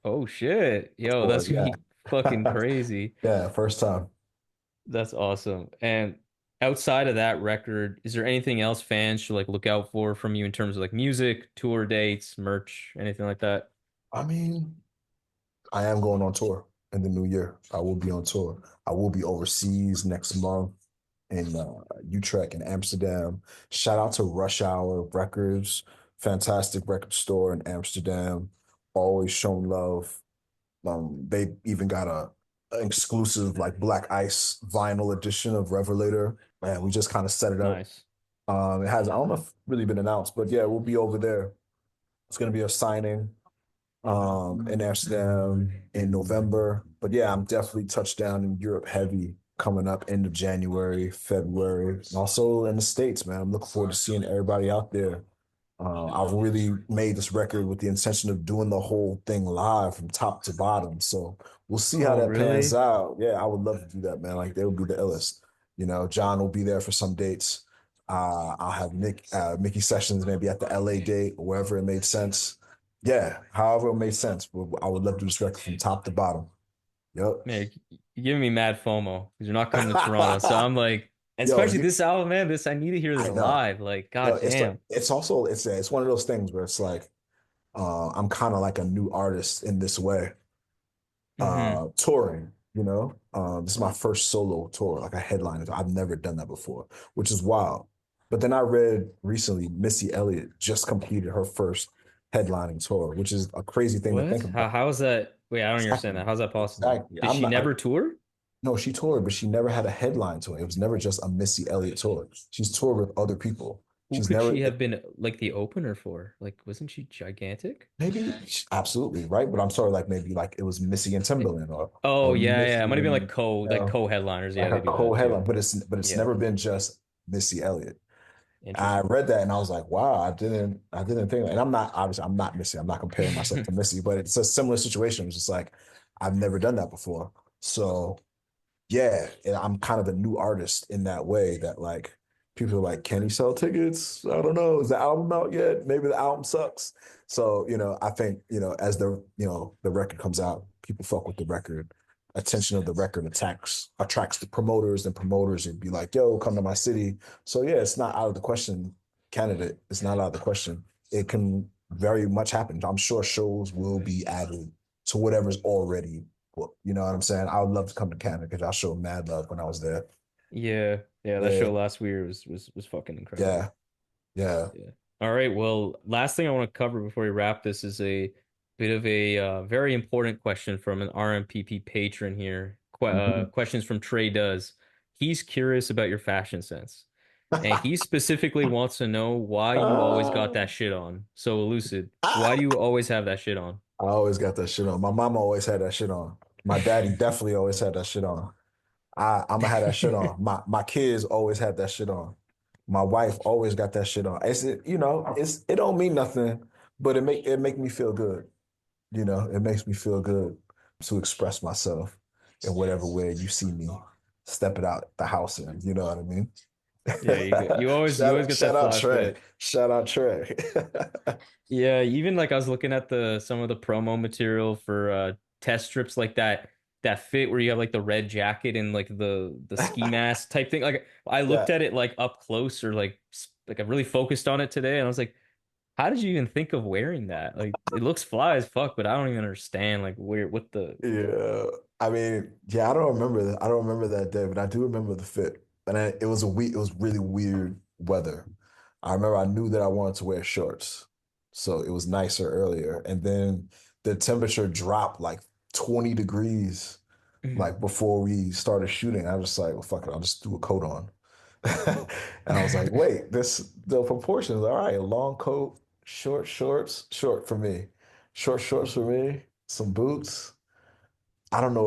B: Oh shit. Yo,
A: For
B: that's gonna
A: yeah.
B: be fucking crazy.
A: Yeah, first time.
B: That's awesome. And outside of that record, is there anything else fans should like look out for from you in terms of like music, tour dates, merch, anything like that?
A: I mean, I am going on tour in the new year. I will be on tour. I will be overseas next month in Utrecht and Amsterdam. Shout out to Rush Hour Records, fantastic record store in Amsterdam. Always shown love. They even got a an exclusive like Black Ice vinyl edition of Revelator. Man, we just kind of set it up.
B: Nice.
A: It has I don't know if it's really been announced, but yeah, we'll be over there. It's gonna be a signing in Amsterdam in November. But yeah, I'm definitely touched down in Europe heavy coming up end of January, February, and also in the States, man. I'm looking forward to seeing everybody out there. I've really made this record with the intention of doing the whole thing live from top to bottom. So we'll see how
B: Oh,
A: that pans
B: really?
A: out. Yeah, I would love to do that, man. Like they would be the illest. John will be there for some dates. I'll have Mickey Sessions maybe at the LA date or wherever it made sense. Yeah, however it made sense. But I would love to do this record from top to bottom. Yep.
B: Man, you're giving me mad FOMO because you're not coming to Toronto. So I'm like,
A: Yo,
B: especially this album, man, this I need to hear this
A: I know.
B: live. Like,
A: Yo,
B: god
A: it's like
B: damn.
A: it's also it's one of those things where it's like I'm kind of like a new artist in this way.
B: Hmm.
A: Touring, this is my first solo tour, like a headliner. I've never done that before, which is wild. But then I read recently Missy Elliott just completed her first headlining tour, which is a crazy thing to think
B: What?
A: about.
B: How is that? Wait, I don't understand
A: Exactly.
B: that. How's that possible?
A: Exactly.
B: Did
A: I'm
B: she
A: not.
B: never tour?
A: No, she toured, but she never had a headline tour. It was never just a Missy Elliott tour. She's toured with other people.
B: Who
A: She's
B: could
A: never
B: she have been like the opener for? Like, wasn't she gigantic?
A: maybe absolutely right, but I'm sorry, like maybe like it was Missy and Timberland
B: Oh
A: or
B: yeah, yeah. It
A: Missy
B: might have been
A: and
B: like co-headliners. Yeah,
A: like
B: they
A: a
B: do that
A: co-headline,
B: too.
A: but it's
B: Yeah,
A: never been just Missy Elliott. I
B: interesting.
A: read that and I was like, wow, I didn't think, and I'm not Missy. I'm not comparing myself to Missy, but it's a similar situation. It's just like I've never done that before. So yeah, I'm kind of a new artist in that way that like People are like, can he sell tickets? I don't know. Is the album out yet? Maybe the album sucks. So, I think, as the record comes out, people fuck with the record. Attention of the record attracts the promoters, and promoters would be like, yo, come to my city. So yeah, it's not out of the question, candidate. It's not out of the question. It can very much happen. I'm sure shows will be added to whatever's already booked. You know what I'm saying? I would love to come to Canada because I showed mad love when I was there.
B: Yeah, yeah, that
A: Yeah,
B: show last year was fucking incredible.
A: yeah, yeah.
B: Yeah. All right. Well, last thing I want to cover before we wrap this is a bit of a very important question from an RMPP patron here.
A: Mhm.
B: Questions from TreDoes. He's curious about your fashion sense, and he specifically wants to know why you always got
A: Ah,
B: that shit on. So elucid. Why do
A: ah.
B: you always have that shit on?
A: I always got that shit on. My mom always had that shit on. My daddy definitely always had that shit on. I'm gonna have that shit on. My kids always had that shit on. My wife always got that shit on. It don't mean nothing, but it make me feel good. It makes me feel good to express myself in whatever way you see me step it out the house in. You know what I mean?
B: Yeah, you always get
A: Shout
B: that
A: out
B: fly
A: Trey.
B: fit.
A: Shout out Trey.
B: Yeah, even like I was looking at the some of the promo material for test strips like that fit where you have like the red jacket and like the ski mask type thing. Like I looked
A: Yeah.
B: at it like up close or like I really focused on it today and I was like, how did you even think of wearing that? Like it looks fly as fuck, but I don't even understand like where what the
A: Yeah. I mean, yeah, I don't remember that. I don't remember that day, but I do remember the fit. And it was really weird weather. I remember I knew that I wanted to wear shorts. So it was nicer earlier. And then the temperature dropped like 20 degrees like before we started shooting. I was just like, well, fuck it, I'll just do a coat on. And I was like, wait, the proportions, all right, long coat, short shorts, short for me. Short shorts for me, some boots. I don't know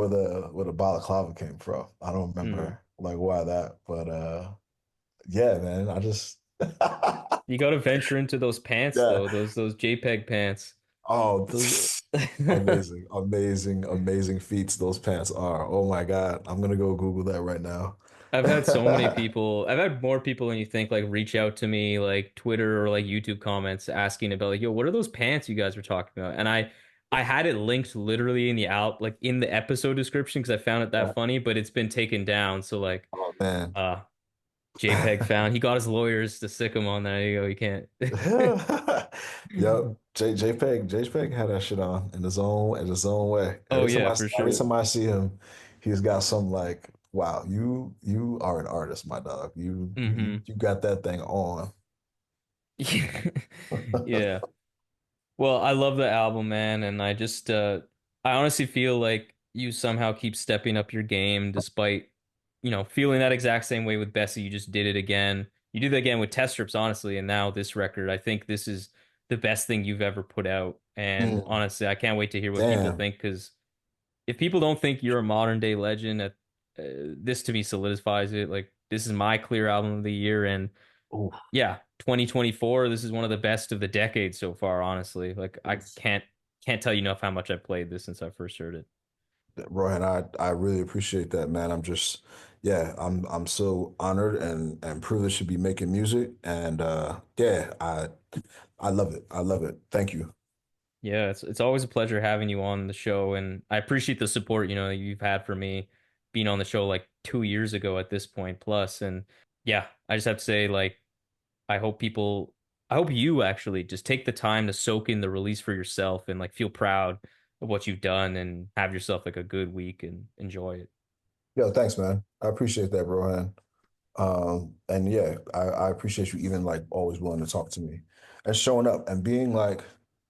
A: where the balaclava came from. I don't
B: Mm.
A: remember like why that, but yeah, man, I just
B: You got to venture into those pants
A: yeah.
B: though, those JPEG pants.
A: Oh,
B: Those
A: amazing, amazing, amazing feats those pants are. Oh my God. I'm gonna go Google that right now.
B: I've had so many people, I've had more people than you think, like reach out to me, like Twitter or like YouTube comments asking about like, yo, what are those pants you guys were talking about? And I had it linked literally in the out, like in the episode description because I found it that funny, but it's been taken down. So like,
A: Oh man.
B: uh, JPEG found, he got his lawyers to stick him on there. You go, you can't.
A: Yep. JPEG had that shit on in his own way.
B: Oh yeah, for
A: Every
B: sure.
A: time I see him, he's got some like, wow, you are an artist, my dog. You got that thing on.
B: Yeah. Well, I love the album, man, and I honestly feel like you somehow keep stepping up your game despite, feeling that exact same way with Bessie. You just did it again. You did it again with test strips, honestly, and now this record. I think this is the best thing you've ever put out. And
A: Mm,
B: honestly, I can't wait to hear what people
A: damn.
B: think because if people don't think you're a modern day legend, this to me solidifies it. Like this is my clear album of the year, and
A: Ooh.
B: yeah, 2024, this is one of the best of the decade so far, honestly. Like I can't tell you enough how much I've played this since I first heard it.
A: Rohan, I really appreciate that, man. Yeah, I'm so honored and privileged to be making music, and yeah, I love it. I love it. Thank you.
B: Yeah, it's always a pleasure having you on the show and I appreciate the support, that you've had for me being on the show like 2 years ago at this point plus. And yeah, I just have to say like I hope you actually just take the time to soak in the release for yourself and like feel proud of what you've done and have yourself like a good week and enjoy it.
A: Yo, thanks, man. I appreciate that, Rohan. And yeah, I appreciate you even like always willing to talk to me and showing up and being like,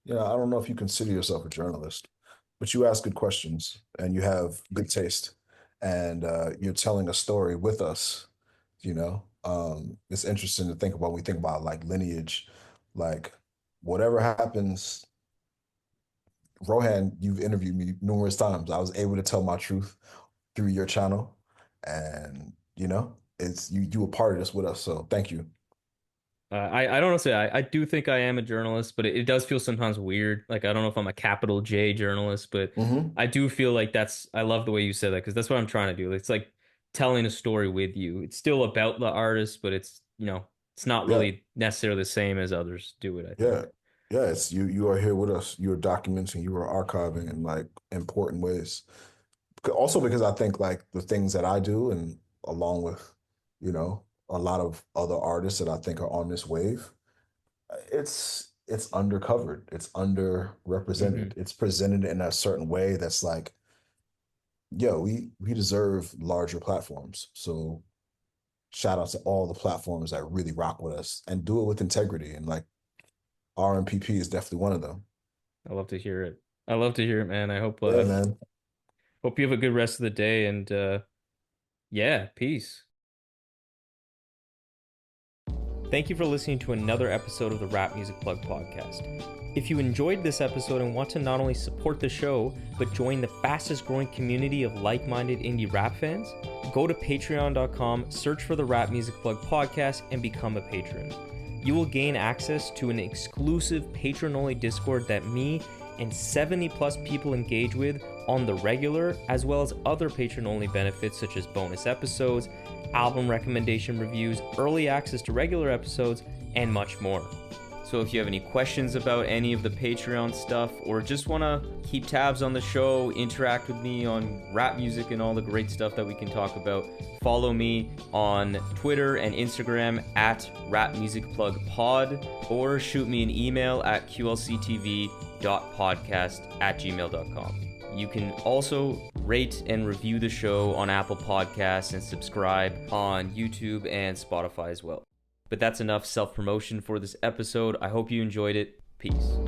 A: I don't know if you consider yourself a journalist, but you ask good questions and you have good taste and you're telling a story with us, It's interesting to think about when we think about like lineage, like whatever happens, Rohan, you've interviewed me numerous times. I was able to tell my truth through your channel, and it's you a part of this with us. So thank you.
B: I don't know say I do think I am a journalist, but it does feel sometimes weird. Like I don't know if I'm a capital J journalist, but
A: Hmm.
B: I do feel like I love the way you said that because that's what I'm trying to do. It's like telling a story with you. It's still about the artist, but it's it's not
A: Yeah,
B: really necessarily the same as others do it, I think.
A: yeah, yeah. It's you are here with us. You are documenting, you are archiving in like important ways. Also because I think like the things that I do, and along with, a lot of other artists that I think are on this wave, it's undercovered, it's
B: Hmm.
A: underrepresented, it's presented in a certain way that's like, yo, we deserve larger platforms. So shout out to all the platforms that really rock with us and do it with integrity. And like RMPP is definitely one of them.
B: I love to hear it. I love to hear it, man. I
A: Yeah, man.
B: hope you have a good rest of the day, and yeah, peace. Thank you for listening to another episode of the Rap Music Plug podcast. If you enjoyed this episode and want to not only support the show, but join the fastest growing community of like-minded indie rap fans, go to patreon.com, search for the Rap Music Plug podcast, and become a patron. You will gain access to an exclusive patron-only Discord that me and 70 plus people engage with on the regular, as well as other patron-only benefits such as bonus episodes, album recommendation reviews, early access to regular episodes, and much more. So if you have any questions about any of the Patreon stuff, or just want to keep tabs on the show, interact with me on rap music and all the great stuff that we can talk about, follow me on Twitter and Instagram at rapmusicplugpod, or shoot me an email at qlctv.podcast@gmail.com. You can also rate and review the show on Apple Podcasts and subscribe on YouTube and Spotify as well. But that's enough self-promotion for this episode. I hope you enjoyed it. Peace.